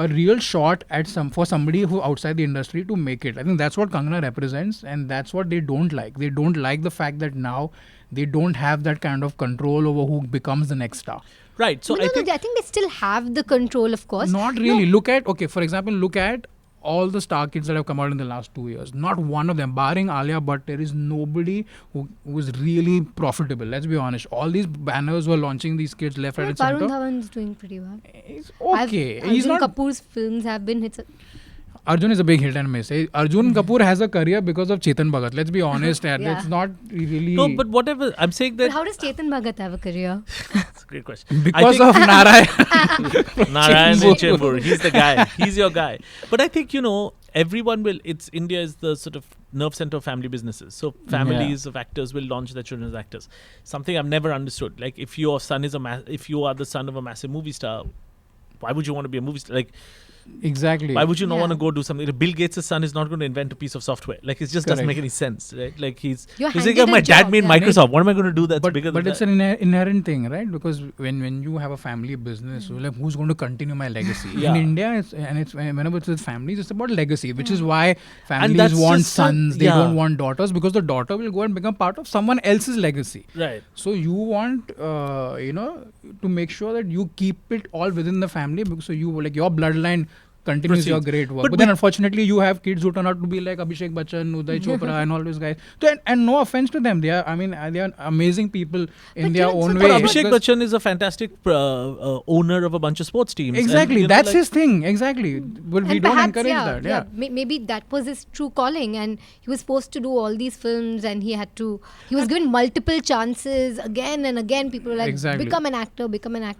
a real shot at for somebody who outside the industry to make it. I think that's what Kangana represents, and that's what they don't like. They don't like the fact that now they don't have that kind of control over who becomes the next star. Right. So But I think they still have the control, of course. Not really. For example, look at all the star kids that have come out in the last 2 years. Not one of them, barring Alia Bhatt, there is nobody who is really profitable. Let's be honest. All these banners were launching these kids left, right, and Varun center. Dhawan's doing pretty well. It's okay. He's Arjun not. Kapoor's films have been hits. Arjun is a big hit and miss. Arjun Kapoor has a career because of Chetan Bhagat. Let's be honest, and Yeah. it's not really no, but whatever. I'm saying But that. how does Chetan Bhagat have a career? That's a great question. because I of Narayan. Narayan and Chembur. Chembur. He's the guy. He's your guy. But I think, everyone will. It's India is the sort of nerve center of family businesses. So families of actors will launch their children as actors. Something I've never understood. Like if your son is if you are the son of a massive movie star, why would you want to be a movie star? Like, Exactly. why would you not want to go do something? Bill Gates' son is not going to invent a piece of software. Like, it just doesn't make any sense, right? Like, he's like, my dad made Microsoft. What am I going to do that's bigger than that? But it's an inherent thing, right? Because when you have a family business, like, who's going to continue my legacy? In India, whenever it's with families, it's about legacy, which is why families want sons. They don't want daughters, because the daughter will go and become part of someone else's legacy. Right. So you want, to make sure that you keep it all within the family, because so you, like, your bloodline continues your great work. But then unfortunately you have kids who turn out to be like Abhishek Bachchan, Uday Chopra and all those guys. So, and no offense to them, they are amazing people in their own way. But Abhishek Bachchan is a fantastic owner of a bunch of sports teams. Exactly, and, that's his thing. Exactly, but we don't encourage that. Yeah, maybe that was his true calling, and he was supposed to do all these films, and he was given multiple chances again and again. People were like, become an actor.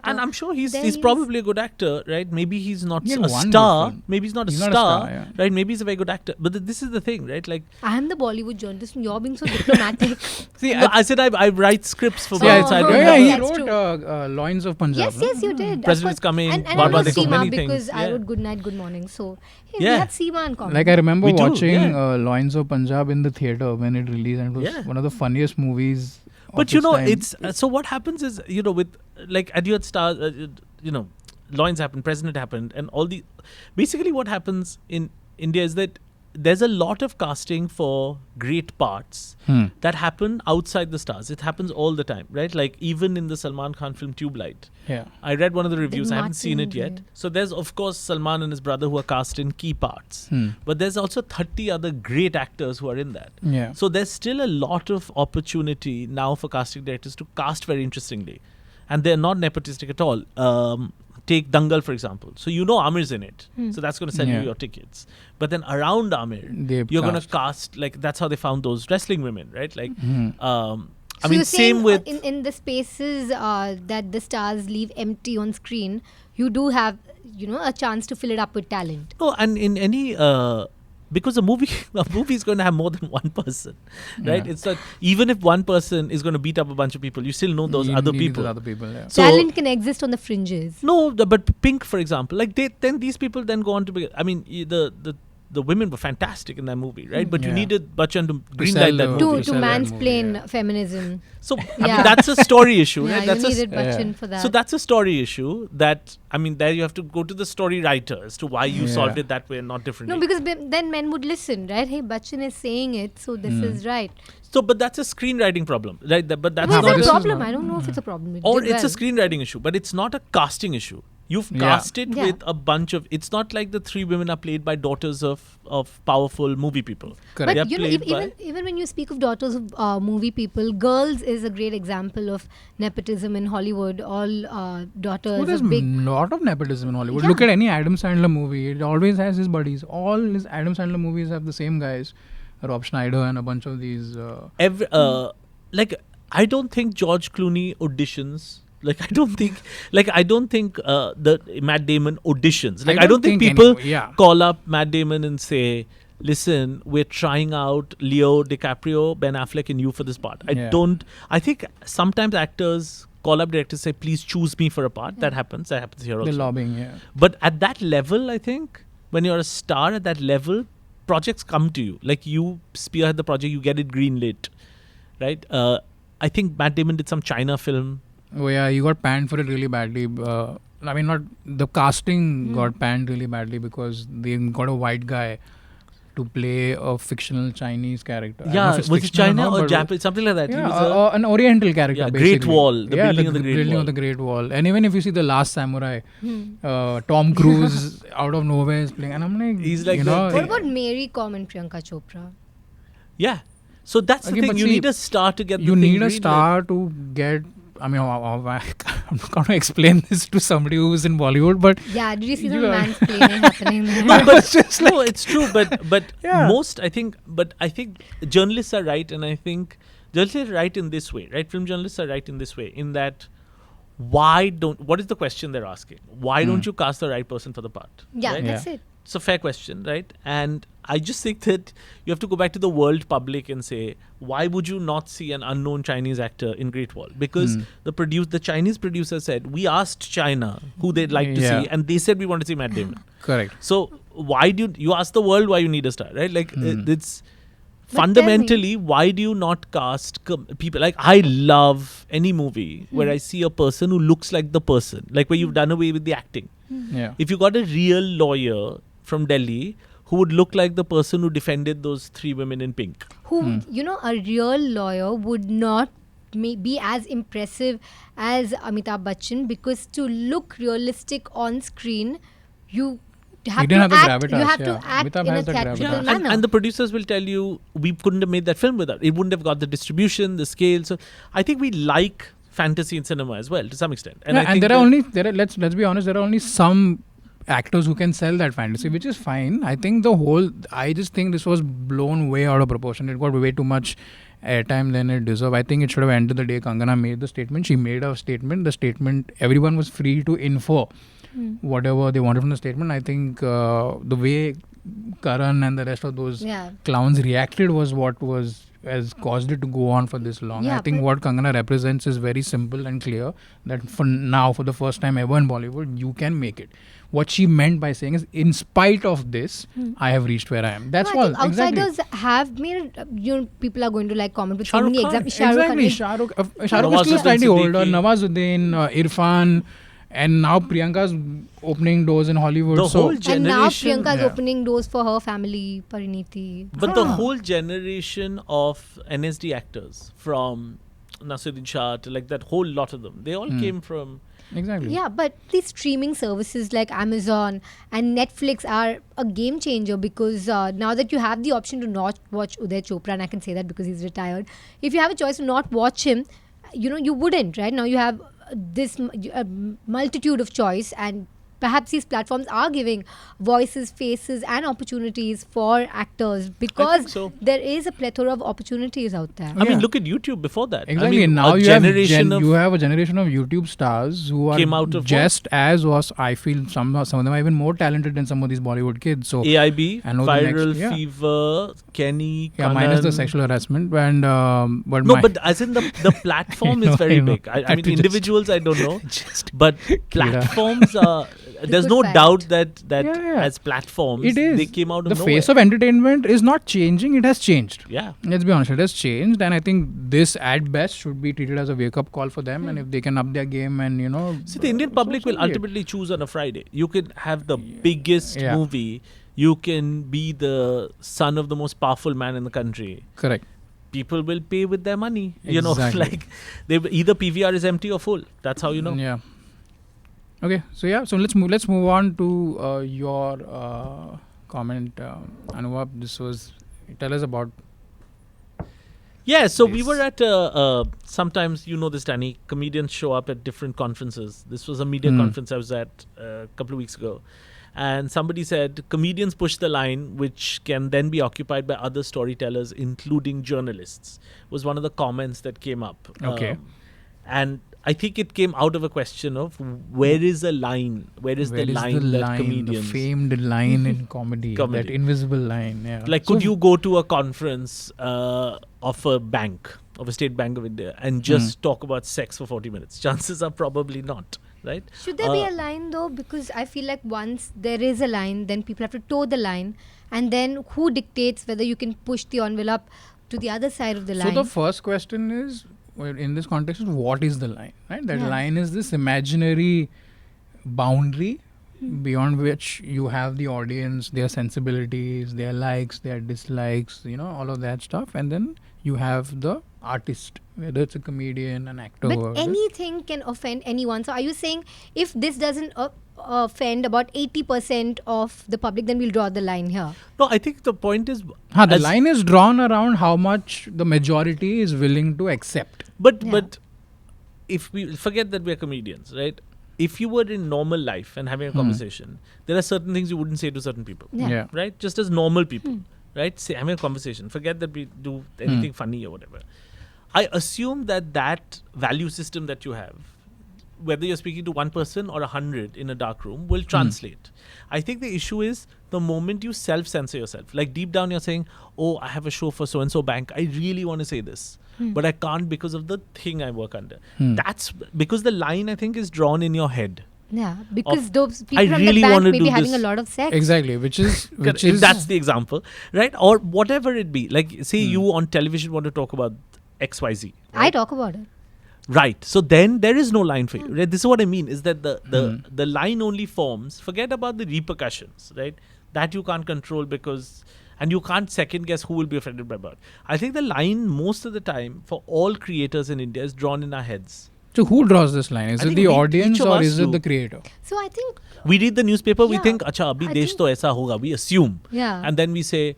And I'm sure he's probably a good actor, right? Maybe he's not a star. Maybe he's not a star, right? Maybe he's a very good actor. But this is the thing, right? Like, I am the Bollywood journalist and you're being so diplomatic. See, I said I write scripts for he wrote Loins of Punjab. Yes, you did. President's Coming. And I know Seema because I wrote Good Night, Good Morning. So we have Seema in common. Like, I remember watching Loins of Punjab in the theatre when it released, and it was one of the funniest movies. But it's so what happens is, with like Adiot Star, Loins happened, President happened, and basically what happens in India is that there's a lot of casting for great parts that happen outside the stars. It happens all the time, right? Like, even in the Salman Khan film Tube Light. Yeah. I read one of the reviews. I haven't seen it yet. So there's, of course, Salman and his brother who are cast in key parts. But there's also 30 other great actors who are in that. Yeah. So there's still a lot of opportunity now for casting directors to cast very interestingly. And they're not nepotistic at all. Take Dangal, for example. So Amir's in it. So that's going to sell you your tickets. But then around Amir, you're going to cast, like, that's how they found those wrestling women, right? Like, same with... In the spaces that the stars leave empty on screen, you do have, a chance to fill it up with talent. Oh, and in any... because a movie is going to have more than one person, right? It's not, even if one person is going to beat up a bunch of people, you still know those other people. So talent can exist on the fringes. No, but Pink, for example, like these people then go on to be. I mean, the women were fantastic in that movie, right? But you needed Bachchan to greenlight that movie. To mansplain feminism. So I mean, that's a story issue, right? You needed Bachchan for that. So that's a story issue that, I mean, there you have to go to the story writers to why you solved it that way and not differently. No, because then men would listen, right? Hey, Bachchan is saying it, so this is right. So, but that's a screenwriting problem, right? But that's not a problem. I don't know if it's a problem. It's a screenwriting issue, but it's not a casting issue. You've cast it with a bunch of... It's not like the three women are played by daughters of powerful movie people. Correct. But even when you speak of daughters of movie people, Girls is a great example of nepotism in Hollywood. All daughters there's a lot of nepotism in Hollywood. Look at any Adam Sandler movie. It always has his buddies. All his Adam Sandler movies have the same guys. Rob Schneider and a bunch of these... I don't think George Clooney auditions... I don't think the Matt Damon auditions. I don't think people call up Matt Damon and say, listen, we're trying out Leo DiCaprio, Ben Affleck and you for this part. I think sometimes actors call up directors and say, please choose me for a part. That happens here also. The lobbying, But at that level, I think, when you're a star at that level, projects come to you. Like, you spearhead the project, you get it greenlit, right? I think Matt Damon did some China film. Oh yeah, he got panned for it really badly. I mean, not the casting got panned really badly because they got a white guy to play a fictional Chinese character. Yeah, was it China or Japanese? Something like that. Yeah, an Oriental character. Yeah, Great Wall. The building of the Great Wall. And even if you see The Last Samurai, Tom Cruise out of nowhere is playing, and I'm like, he's like, what about Mary Com and Priyanka Chopra? Yeah, so that's the thing. You need a star to get. You need a star to get. I mean, I'm not going to explain this to somebody who's in Bollywood, but... Yeah, did you see the mansplaining happening there? No, it's true, but I think journalists are right, and I think journalists are right in this way, right? Film journalists are right in this way, in that what is the question they're asking? Why don't you cast the right person for the part? Yeah, right? that's it. it's a fair question, right? And I just think that you have to go back to the world public and say, why would you not see an unknown Chinese actor in Great Wall? Because the Chinese producer said, we asked China who they'd like to see, and they said we want to see Matt Damon. Correct. So why do you ask the world why you need a star, right? Like it's But fundamentally, why do you not cast people? Like, I love any movie where I see a person who looks like the person, like where you've done away with the acting. Yeah. If you got a real lawyer from Delhi who would look like the person who defended those 3 women in pink. Who, you know, a real lawyer would not be as impressive as Amitabh Bachchan, because to look realistic on screen, you have didn't have the act. gravitas, You have yeah. to act Amitabh in a has that theatrical gravitas. manner. And the producers will tell you, we couldn't have made that film without. It wouldn't have got the distribution, the scale. So I think we like fantasy in cinema as well, to some extent. And, I think let's be honest, there are only some actors who can sell that fantasy, which is fine. I just think this was blown way out of proportion. It got way too much airtime than it deserved. I think it should have ended the day Kangana made the statement. She made a statement. The statement, everyone was free to infer whatever they wanted from the statement. I think the way Karan and the rest of those clowns reacted was what has caused it to go on for this long. Yeah, I think what Kangana represents is very simple and clear, that for the first time ever in Bollywood, you can make it. What she meant by saying is, in spite of this, I have reached where I am. That's all. Outsiders have made, people are going to like comment with Shah so Rukh many Khan. examples. Shah Rukh is still slightly older. Nawazuddin, Irfan, and now Priyanka's opening doors in Hollywood. The whole And now generation. Priyanka's opening doors for her family, Pariniti. But the whole generation of NSD actors, from Nasiruddin Shah to like that whole lot of them, they all came from. Exactly. Yeah, but these streaming services like Amazon and Netflix are a game changer, because now that you have the option to not watch Uday Chopra, and I can say that because he's retired, if you have a choice to not watch him, you wouldn't, right? Now you have this multitude of choice, and perhaps these platforms are giving voices, faces and opportunities for actors, because there is a plethora of opportunities out there. I mean, look at YouTube before that. Exactly. I mean, Now you have a generation of YouTube stars who are came out of just as was. I feel some of them are even more talented than some of these Bollywood kids. So AIB, I know Viral Fever, Kenny, yeah, Kunal. minus the sexual harassment, and but as in the platform is very big. I mean, individuals I don't know, but platforms are. There's no doubt that as platforms, they came out of nowhere. The face of entertainment is not changing, it has changed. Yeah. Let's be honest, it has changed, and I think this at best should be treated as a wake-up call for them, and if they can up their game and, See, the Indian public will ultimately choose on a Friday. You can have the biggest movie, you can be the son of the most powerful man in the country. Correct. People will pay with their money. Exactly. Like either PVR is empty or full. That's how you know. Yeah. Okay, so let's move on to your comment, Anuvab. Tell us about. Yeah, so we were at sometimes, this, Danny, comedians show up at different conferences. This was a media conference I was at a couple of weeks ago, and somebody said comedians push the line, which can then be occupied by other storytellers, including journalists. Was one of the comments that came up. Okay, and I think it came out of a question of where is the line? Where is the line that comedians... The famed line in comedy, that invisible line. Yeah. Like, could you go to a conference of a bank, of a State Bank of India, and just talk about sex for 40 minutes? Chances are probably not, right? Should there be a line though? Because I feel like once there is a line, then people have to toe the line. And then who dictates whether you can push the envelope to the other side of the line? So the first question is, in this context, what is the line? Right? That line is this imaginary boundary beyond which you have the audience, their sensibilities, their likes, their dislikes, all of that stuff, and then you have the artist, whether it's a comedian, an actor. But anything can offend anyone. So are you saying if this doesn't offend about 80% of the public, then we'll draw the line here? No, I think the point is... the line is drawn around how much the majority is willing to accept. But if we forget that we're comedians, right? If you were in normal life and having a conversation, there are certain things you wouldn't say to certain people, right? Just as normal people, right? Say, having a conversation. Forget that we do anything funny or whatever. I assume that value system that you have whether you're speaking to one person or 100 in a dark room, will translate. I think the issue is the moment you self-censor yourself. Like deep down you're saying, oh, I have a show for so-and-so bank. I really want to say this. But I can't because of the thing I work under. That's because the line, I think, is drawn in your head. Yeah, because those I people from really the wanna bank may be do having this. a lot of sex. Exactly, which is If that's the example, right? Or whatever it be. Like, say you on television want to talk about XYZ. Right? I talk about it. Right. So then there is no line for you. Right? This is what I mean, is that the line only forms. Forget about the repercussions, right? That you can't control because... And you can't second guess who will be offended by what. I think the line most of the time for all creators in India is drawn in our heads. So who draws this line? Is I it think the each audience of or us is it do. the creator? So I think, We read the newspaper, we Yeah, think, acha, abhi I desh think- to aisa hoga. We assume. yeah. And then we say,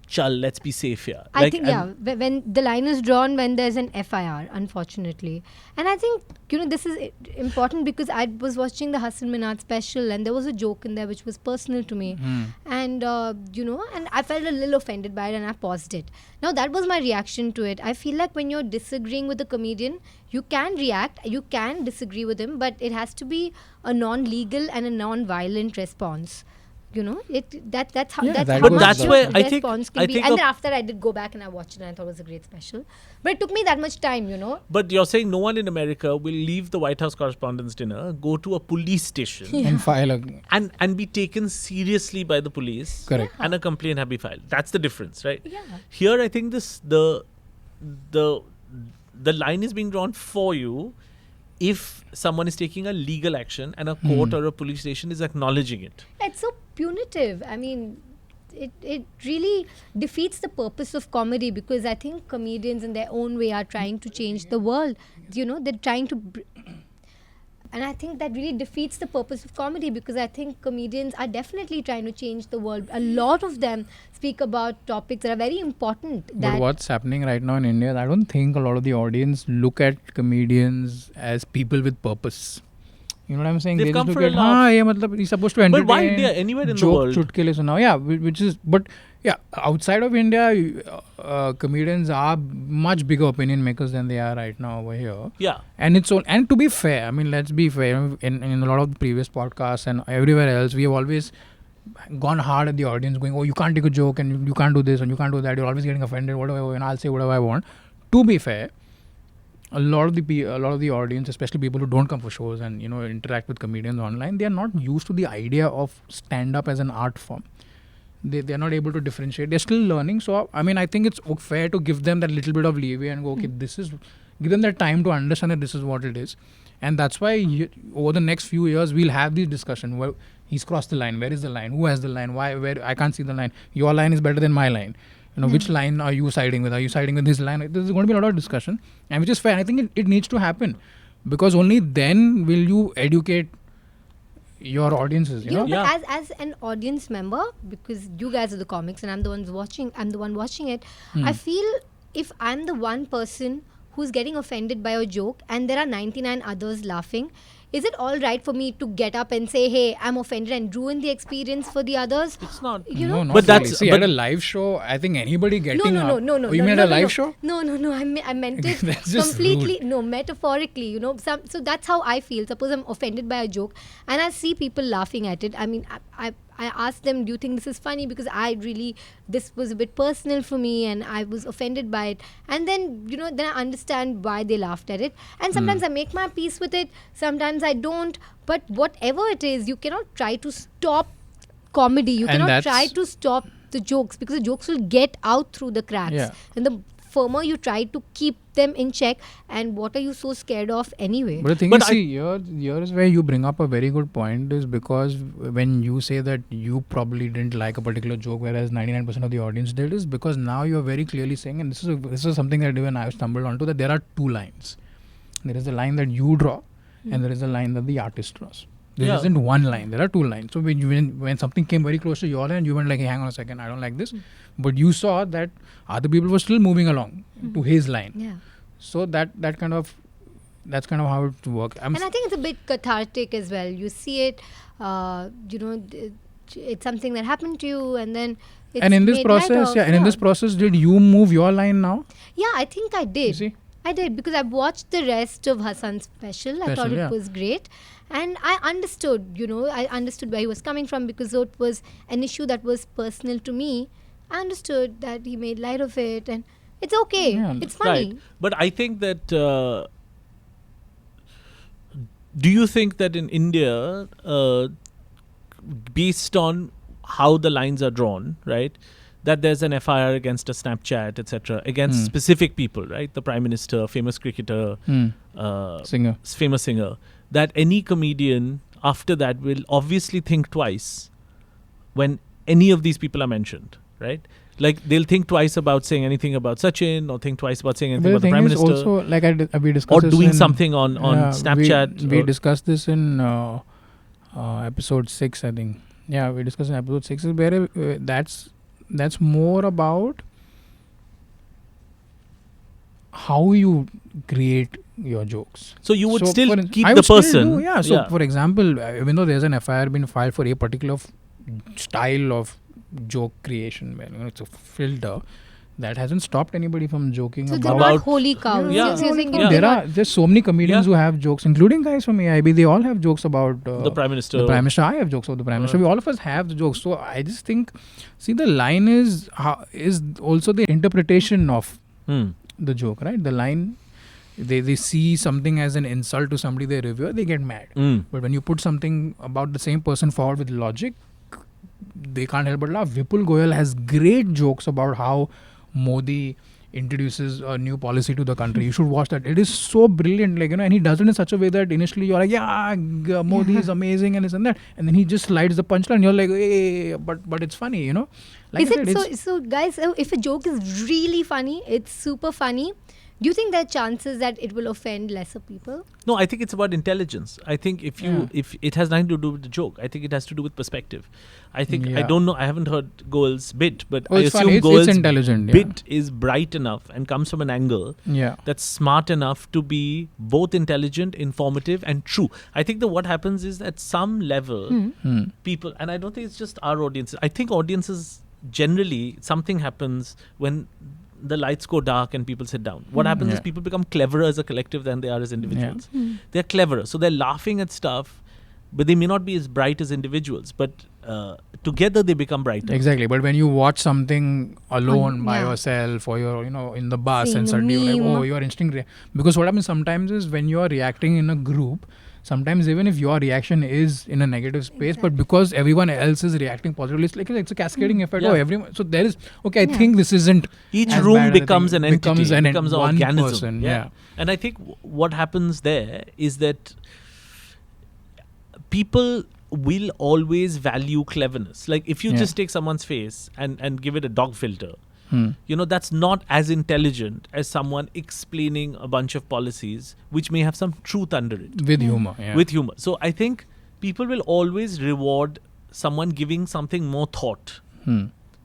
chal, let's be safe here. I think, and- when the line is drawn when there's an FIR, unfortunately. And I think, this is important because I was watching the Hassan Minhaj special and there was a joke in there which was personal to me. And, and I felt a little offended by it and I paused it. Now, that was my reaction to it. I feel like when you're disagreeing with a comedian, you can react, you can disagree with him, but it has to be a non-legal and a non-violent response. That's how. Yeah, That's that how goes much That's where your I think- response can I be. think And a- then after I did go back and I watched it and I thought it was a great special. But it took me that much time, But you're saying no one in America will leave the White House Correspondents' Dinner, go to a police station And file a... and be taken seriously by the police. Correct. And a complaint have be filed. That's the difference, right? Yeah. Here, I think the line is being drawn for you if someone is taking a legal action and a court or a police station is acknowledging it. It's so punitive. I mean, it really defeats the purpose of comedy because I think comedians in their own way are trying to change the world. They're trying to... And I think that really defeats the purpose of comedy because I think comedians are definitely trying to change the world. A lot of them speak about topics that are very important. But what's happening right now in India, I don't think a lot of the audience look at comedians as people with purpose. You know what I'm saying? They've They come just for look a at, laugh. he's supposed to entertain. But why India? Anywhere in the joke, world. chutkele sunao. Yeah, which is... But yeah, outside of India, comedians are much bigger opinion makers than they are right now over here. Yeah. And and to be fair, I mean, let's be fair. In a lot of the previous podcasts and everywhere else, we have always gone hard at the audience, going, "Oh, you can't take a joke, and you can't do this, and you can't do that. You're always getting offended. Whatever, and I'll say whatever I want." To be fair, a lot of the audience, especially people who don't come for shows and interact with comedians online, they are not used to the idea of stand-up as an art form. They are not able to differentiate. They're still learning. So I mean, I think it's fair to give them that little bit of leeway and go, okay, give them that time to understand that this is what it is. And that's why over the next few years, we'll have this discussion. Well, he's crossed the line. Where is the line? Who has the line? Where? I can't see the line. Your line is better than my line. Which line are you siding with? Are you siding with his line? There's going to be a lot of discussion. And which is fair. I think it needs to happen. Because only then will you educate your audiences, you know? But as an audience member, because you guys are the comics and I'm the one watching it, I feel if I'm the one person who's getting offended by a joke and there are 99 others laughing, is it all right for me to get up and say, hey, I'm offended and ruin the experience for the others? It's not. No, not But really. that's- See, but- at a live show, I think anybody getting No. up... Oh, you mean at a live show? No. I meant it That's just completely. No, metaphorically. So that's how I feel. Suppose I'm offended by a joke, and I see people laughing at it. I mean, I ask them, do you think this is funny? Because this was a bit personal for me, and I was offended by it. And then then I understand why they laughed at it. And sometimes I make my peace with it. Sometimes I don't. But whatever it is, you cannot try to stop comedy. You And cannot that's- try to stop the jokes because the jokes will get out through the cracks. Yeah. And the firmer you try to keep them in check, and what are you so scared of anyway? But the thing But is, here is where you bring up a very good point, is because when you say that you probably didn't like a particular joke, whereas 99% of the audience did, is because now you're very clearly saying, and this is something that even I stumbled onto, that there are two lines. There is the line that you draw, and there is the line that the artist draws. There isn't one line. There are two lines. So when something came very close to your line, you went like, hey, hang on a second, I don't like this. But you saw that other people were still moving along to his line. Yeah. So that's kind of how it works. And I think it's a bit cathartic as well. You see it, it's something that happened to you, and then it's and in this made light process, of. in this process, did you move your line now? Yeah, I think I did. You see? I did, because I watched the rest of Hassan's special. I thought it yeah. was great. And I understood, I understood where he was coming from, because it was an issue that was personal to me. I understood that he made light of it, and it's okay. Yeah. It's funny. Right. But I think that. Do you think that in India, based on how the lines are drawn, right, that there's an FIR against a Snapchat, etc., against specific people, right, the Prime Minister, famous cricketer, Singer. famous singer, that any comedian after that will obviously think twice when any of these people are mentioned, right? Like they'll think twice about saying anything about Sachin, or think twice about saying anything But about the Prime thing is Minister, also, like we discussed or this doing in- something on Yeah, Snapchat. We or- discussed this in episode 6, I think. Yeah, we discussed in episode 6 is where that's more about how you create your jokes. So you would So still for- keep I the would still person. do, yeah. So for example, even though there's an FIR been filed for a particular style of joke creation, where it's a filter, that hasn't stopped anybody from joking So they're about. not holy cows. Yeah. So you're saying Yeah. they're There's so many comedians who have jokes, including guys from AIB. They all have jokes about the Prime Minister. The Prime Minister. I have jokes about the Prime Minister. All of us have the jokes. So I just think, see, the line is also the interpretation of the joke, right? The line, they see something as an insult to somebody they revere, they get mad. But when you put something about the same person forward with logic, they can't help but laugh. Vipul Goyal has great jokes about how Modi introduces a new policy to the country. You should watch that. It is so brilliant, and he does it in such a way that initially you're like, Modi is amazing and this and that, and then he just slides the punchline. You're like, hey, but it's funny, Like Is I said, it it's- so guys, if a joke is really funny, it's super funny, do you think there are chances that it will offend lesser people? No, I think it's about intelligence. I think if it has nothing to do with the joke, I think it has to do with perspective. I think I Yeah. don't know. I haven't heard Goel's bit, but Oh, I it's assume funny. It's Goel's intelligent. Yeah. bit is bright enough and comes from an angle Yeah. that's smart enough to be both intelligent, informative, and true. I think that what happens is at some level, people, and I don't think it's just our audiences. I think audiences generally, something happens when the lights go dark and people sit down. What happens is people become cleverer as a collective than they are as individuals. They're cleverer. So they're laughing at stuff, but they may not be as bright as individuals. But together they become brighter. Exactly. But when you watch something alone by yeah. yourself, or you're, in the bus, Seeing and a suddenly you're like, meme. oh, you're instinct. Because what happens sometimes is when you're reacting in a group, sometimes even if your reaction is in a negative space, but because everyone else is reacting positively, it's a cascading effect. Yeah. Oh, everyone. So there is, okay, I Yeah. think this isn't. Each as room bad as I becomes think. an entity, Becomes an one organism. person. Yeah. And I think what happens there is that people will always value cleverness. Like if you just take someone's face and give it a dog filter, that's not as intelligent as someone explaining a bunch of policies which may have some truth under it. With humor. Yeah. With humor. So I think people will always reward someone giving something more thought.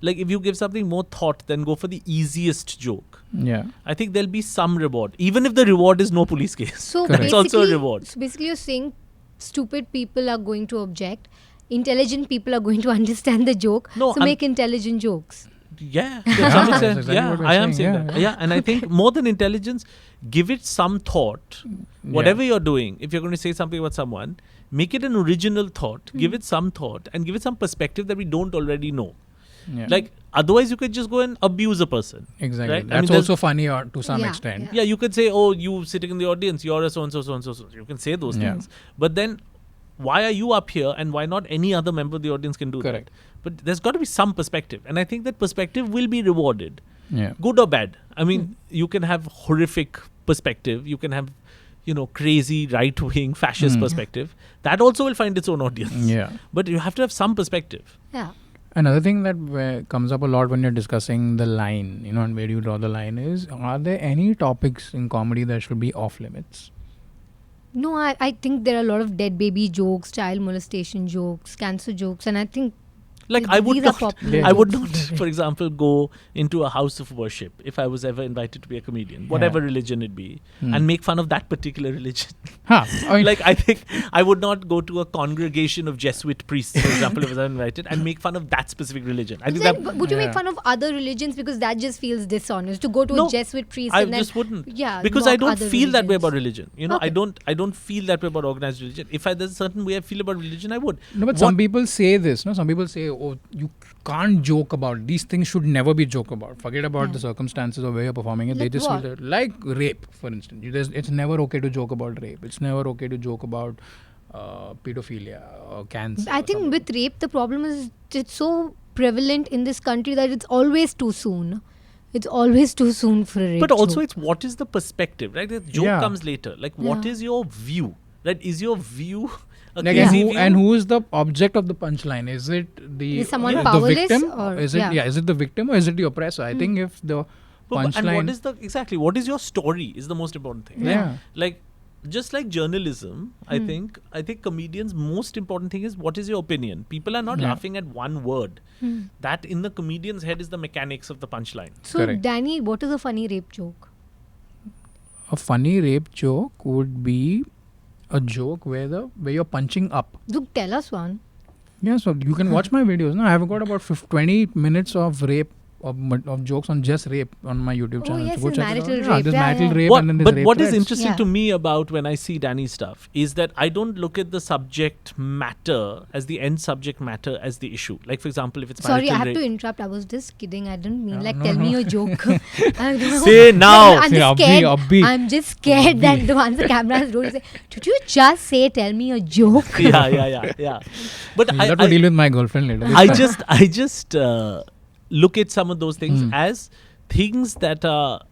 Like if you give something more thought, then go for the easiest joke. Yeah. I think there'll be some reward, even if the reward is no police case. So Correct. It's also a reward. So basically you're saying stupid people are going to object, intelligent people are going to understand the joke, No, so make intelligent jokes. Yeah, to Yeah, some that's extent. exactly Yeah, what we're I am saying, saying yeah. that. Yeah, and I think more than intelligence, give it some thought. Whatever you're doing, if you're going to say something about someone, make it an original thought, give it some thought, and give it some perspective that we don't already know. Yeah. Like, otherwise you could just go and abuse a person. Exactly. Right? I That's mean, there's- also funny to some Yeah, extent. Yeah, you could say, oh, you sitting in the audience, you're a so-and-so, so-and-so, so-and-so. You can say those Yeah. things. But then, why are you up here and why not any other member of the audience can do Correct. that? But there's got to be some perspective. And I think that perspective will be rewarded. Yeah. Good or bad. I mean, you can have horrific perspective. You can have, crazy right-wing fascist perspective. That also will find its own audience. Yeah. But you have to have some perspective. Yeah. Another thing that comes up a lot when you're discussing the line, and where do you draw the line is, are there any topics in comedy that should be off limits? No, I think there are a lot of dead baby jokes, child molestation jokes, cancer jokes, and I think Like I would These are not, popular I would jokes. not, for example, go into a house of worship if I was ever invited to be a comedian, whatever religion it be, and make fun of that particular religion. Huh. I mean, Like I think I would not go to a congregation of Jesuit priests, for example, if I was invited, and make fun of that specific religion. I think Then, that would you make Yeah. fun of other religions, because that just feels dishonest to go to No, a Jesuit priest I and then just wouldn't. yeah, Because I mock don't other feel that way about religions. religion. You know, Okay. I don't feel that way about organized religion. If there's a certain way I feel about religion, I would. no, but What- some people say this. No, some people say, "Oh, you can't joke about it. These things. Should never be joked about. Forget about Yeah. the circumstances of where you're performing it. They Like just what? feel that, like rape, for instance. It's never okay to joke about rape. It's never okay to joke about pedophilia or cancer. I or think something. with rape, the problem is it's so prevalent in this country that it's always too soon. It's always too soon for a rape But also, joke. it's what is the perspective, right? The joke Yeah. comes later. Like, what Yeah. is your view? Right? Is your view a Like, crazy and, view? and who is the object of the punchline? Is it the Is someone the powerless victim, or- is it yeah. is it the victim or is it the oppressor? I think if the and punchline, what is the exactly? What is your story? Is the most important thing. yeah. Right? Like, just like journalism, I think comedians' most important thing is what is your opinion. People are not Yeah. laughing at one word. That in the comedian's head is the mechanics of the punchline. So, Correct. Danny, what is a funny rape joke? A funny rape joke would be a joke where you're punching up. Look, tell us one. Yeah, so you can watch my videos. No, I've got about 20 minutes of rape of jokes on just rape on my YouTube Oh, channel. yes, so go there's check it marital out. rape. Yeah, there's Yeah, marital yeah. rape What, and then there's but rape what is threats. interesting Yeah. to me about when I see Danny's stuff is that I don't look at the subject matter as the end subject matter as the issue. Like, for example, if it's Sorry, marital I have rape. to interrupt. I was just kidding. I didn't mean No, like no, tell me no. a joke. I don't know. Say now. I'm Say, just Abhi, scared. Abhi. I'm just scared that the once the camera is rolling, say, did you just say tell me a joke? yeah. But You'll have to deal with my girlfriend later. I just look at some of those things as things that are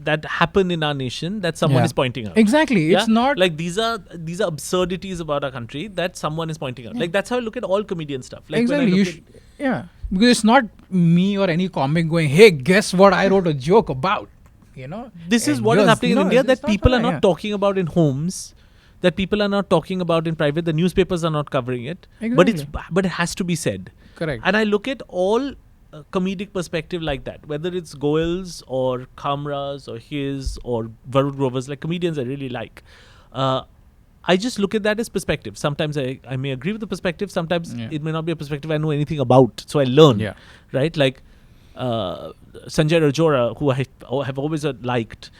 that happen in our nation that someone Yeah. is pointing out. Exactly. It's Yeah? not like these are absurdities about our country that someone is pointing out. Like that's how I look at all comedian stuff. Like exactly. when I You look yeah, because it's not me or any comic going, "Hey, guess what I wrote a joke about." You know, this is And what is yours- happening in no, India it's that not people are that, not yeah. talking about in homes, that people are not talking about in private. The newspapers are not covering it, but it has to be said. Correct. And I look at all comedic perspective like that, whether it's Goel's or Kamra's or his or Varun Grover's, like comedians I really like. I just look at that as perspective. Sometimes I may agree with the perspective. Sometimes Yeah. it may not be a perspective I know anything about. So I learn. Yeah. Right? Like Sanjay Rajora, who I have always liked,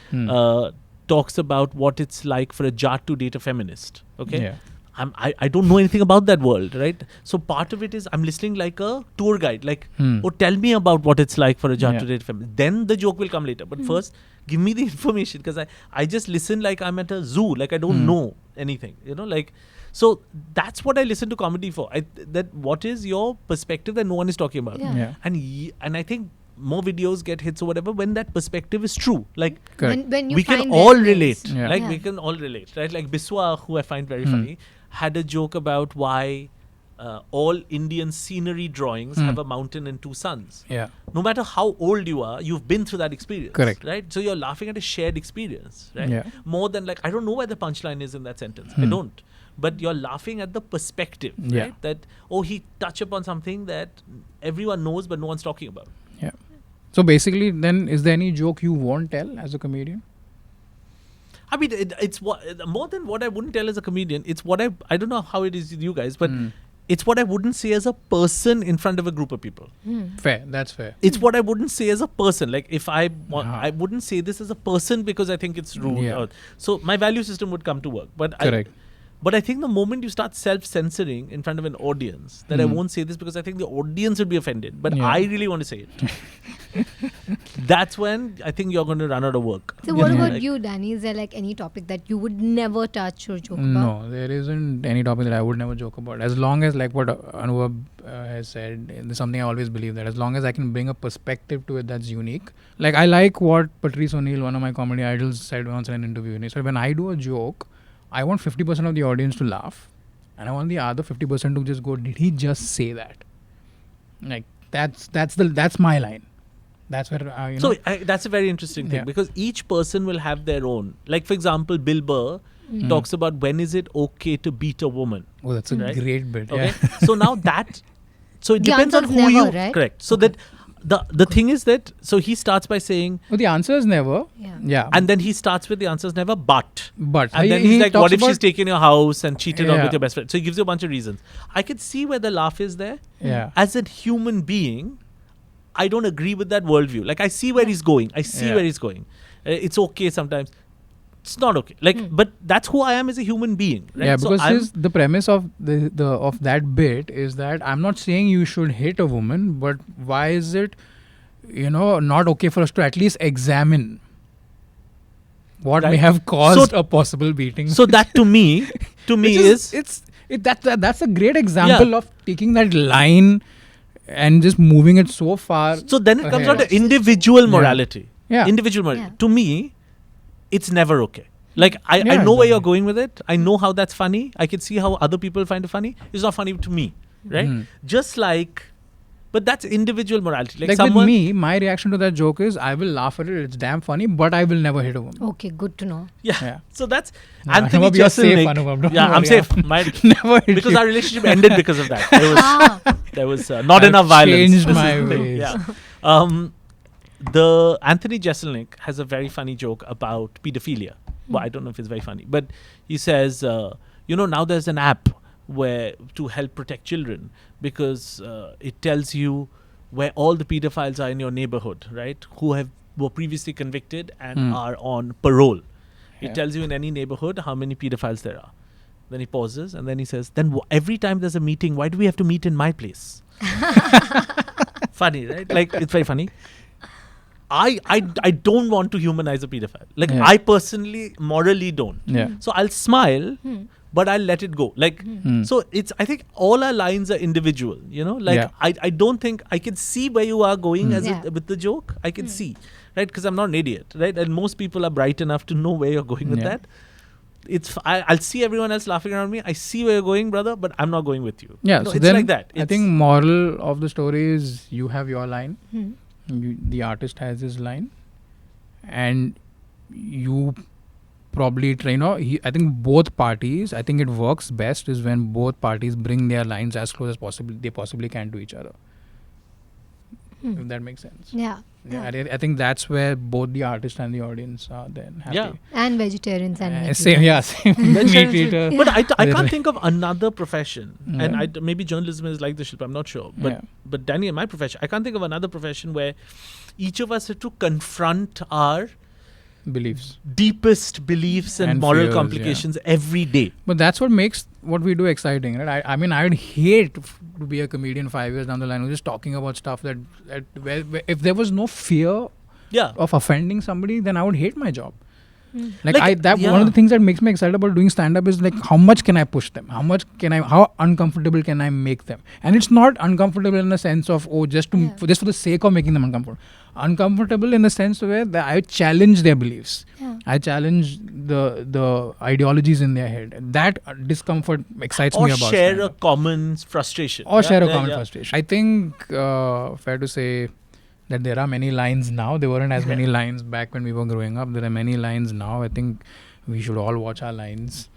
talks about what it's like for a Jat to date a feminist. Okay? Yeah. I don't know anything about that world, right? So part of it is I'm listening like a tour guide, like, oh, tell me about what it's like for a Jat to date feminist. Then the joke will come later. But first, give me the information, because I just listen like I'm at a zoo, like I don't know anything, you know, like. So that's what I listen to comedy for. That what is your perspective that no one is talking about, Yeah. and I think more videos get hits or whatever when that perspective is true. Like Correct. When you we can find all relevance. relate. Yeah. Like Yeah. we can all relate, right? Like Biswa, who I find very funny, had a joke about why all Indian scenery drawings have a mountain and two suns. Yeah. No matter how old you are, you've been through that experience. Correct. Right? So you're laughing at a shared experience, right? Yeah. More than like, I don't know where the punchline is in that sentence. I don't. But you're laughing at the perspective, Yeah. right? That, oh, he touched upon something that everyone knows but no one's talking about. Yeah. So basically, then, is there any joke you won't tell as a comedian? I mean, it's what more than what I wouldn't tell as a comedian. It's what I don't know how it is with you guys, but it's what I wouldn't say as a person in front of a group of people. Fair. That's fair. It's what I wouldn't say as a person. Like if I Ah. I wouldn't say this as a person because I think it's rude. Yeah. So my value system would come to work. But Correct. But I think the moment you start self-censoring in front of an audience, that I won't say this because I think the audience would be offended, but Yeah. I really want to say it. That's when I think you're going to run out of work. So what Yeah. about Like- you, Danny? Is there like any topic that you would never touch or joke about? No, there isn't any topic that I would never joke about. As long as, like what Anuvab has said, it's something I always believe that as long as I can bring a perspective to it that's unique. Like I like what Patrice O'Neill, one of my comedy idols, said once in an interview. And he said, when I do a joke, I want 50% of the audience to laugh, and I want the other 50% to just go, did he just say that? Like that's my line. That's where you know. So that's a very interesting thing Yeah. because each person will have their own. Like for example, Bill Burr talks about when is it okay to beat a woman. Oh, that's a Right? great bit. Okay, Yeah. so now that So it The depends on answer who is you never, right? correct. So that the thing is that so he starts by saying, Well, the answer is never. Yeah. Yeah. and then he starts with the answers never, but. But And then he he's like, talks what if she's about- taken your house and cheated on Yeah. with your best friend? So he gives you a bunch of reasons. I can see where the laugh is there. Yeah. As a human being, I don't agree with that worldview. Like, I see where he's going. I see Yeah. where he's going. It's okay sometimes. It's not okay. Like, but that's who I am as a human being. Right? Yeah, So because the premise of the of that bit is that I'm not saying you should hit a woman, but why is it, not okay for us to at least examine what may Right. have caused So- a possible beating? So that to me Which that's a great example of taking that line and just moving it so far. So then it comes ahead. down to individual morality. Yeah. Individual morality. Yeah. To me, it's never okay. Like, I Yeah, know where exactly. you're going with it. I know how that's funny. I can see how other people find it funny. It's not funny to me. Right? Mhm. Just like, but that's individual morality. Like, Like someone. with me, my reaction to that joke is I will laugh at it. It's damn funny, but I will never hit a woman. Okay, good to know. Yeah. Yeah. So that's No, Anthony Anuvab, you're safe, Jeselnik. Anuvab, don't Yeah, I'm worry. safe. My, Never hit because you. our relationship ended because of that. There was not I've enough violence. changed This is my the thing. ways. Yeah. The Anthony Jeselnik has a very funny joke about pedophilia. Well, I don't know if it's very funny, but he says, now there's an app where to help protect children because it tells you where all the pedophiles are in your neighborhood, right? Who were previously convicted and are on parole. It Yeah. tells you in any neighborhood how many pedophiles there are. Then he pauses and then he says, then every time there's a meeting, why do we have to meet in my place? Funny, right? Like, it's very funny. I don't want to humanize a pedophile. Like, Yeah. I personally, morally don't. Yeah. So I'll smile, but I'll let it go. Like, so I think all our lines are individual, like Yeah. I don't think I can see where you are going Yeah. with the joke. I can see, right? Because I'm not an idiot, right? And most people are bright enough to know where you're going with Yeah. that. I'll see everyone else laughing around me. I see where you're going, brother, but I'm not going with you. Yeah, No, so it's then like that. I It's- think moral of the story is you have your line, Hmm. the artist has his line, and you probably try. I think both parties. I think it works best is when both parties bring their lines as close as possible they possibly can to each other. If that makes sense. Yeah. Yeah, I think that's where both the artist and the audience are then happy. Yeah. And vegetarians and Same, yeah, same. Meat eater. But I Yeah. can't think of another profession, and Yeah. maybe journalism is like the Shilpa, I'm not sure. But Yeah. but Danny, in my profession, I can't think of another profession where each of us have to confront our Beliefs. deepest beliefs and, And moral fears, yeah. complications every day. But that's what makes what we do exciting, right? I mean, I would hate to be a comedian 5 years down the line who's just talking about stuff that where if there was no fear Yeah. of offending somebody, then I would hate my job. Hmm. Like, Like, one yeah. of the things that makes me excited about doing stand-up is like how much can I push them? How uncomfortable can I make them? And it's not uncomfortable in the sense of just for the sake of making them uncomfortable. Uncomfortable in the sense where I challenge their beliefs. Yeah. I challenge the ideologies in their head. That discomfort excites Or me about share a stand-up. common frustration. Or Yeah, share a yeah, common yeah. frustration. I think fair to say that there are many lines now. There weren't as many lines back when we were growing up. There are many lines now. I think we should all watch our lines.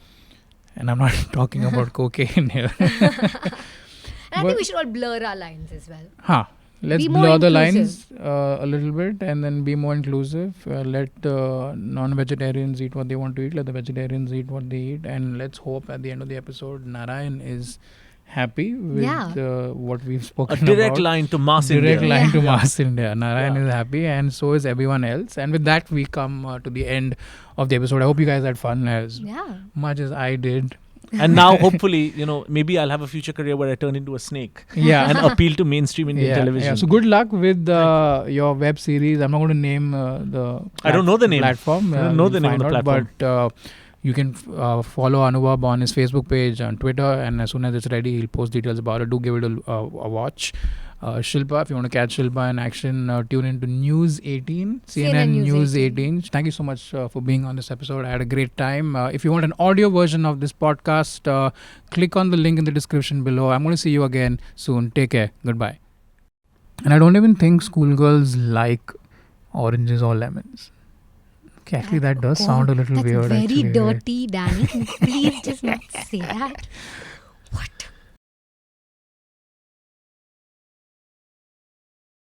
And I'm not talking about cocaine here. And I But- think we should all blur our lines as well. Let's Be more blur the inclusive. lines a little bit and then be more inclusive. Let non-vegetarians eat what they want to eat. Let the vegetarians eat what they eat. And let's hope at the end of the episode, Narayan is happy with what we've A spoken direct about. line to mass Direct India. line to Yeah. mass India. Narayan Yeah. is happy and so is everyone else. And with that, we come to the end of the episode. I hope you guys had fun as Yeah. much as I did. And now, hopefully, maybe I'll have a future career where I turn into a snake Yeah. and appeal to mainstream Indian television. Yeah. So good luck with your web series. I'm not going to name the I don't know the name. platform. I don't know You'll the name of find the out, platform. But you can follow Anuvab on his Facebook page, on Twitter, and as soon as it's ready, he'll post details about it. Do give it a watch. Shilpa, if you want to catch Shilpa in action, tune into News 18, CNN News 18. Thank you so much for being on this episode. I had a great time. If you want an audio version of this podcast, click on the link in the description below. I'm going to see you again soon. Take care. Goodbye. And I don't even think schoolgirls like oranges or lemons. Okay, actually, that does sound a little That's weird. very actually. dirty, Danny. Please just not say that.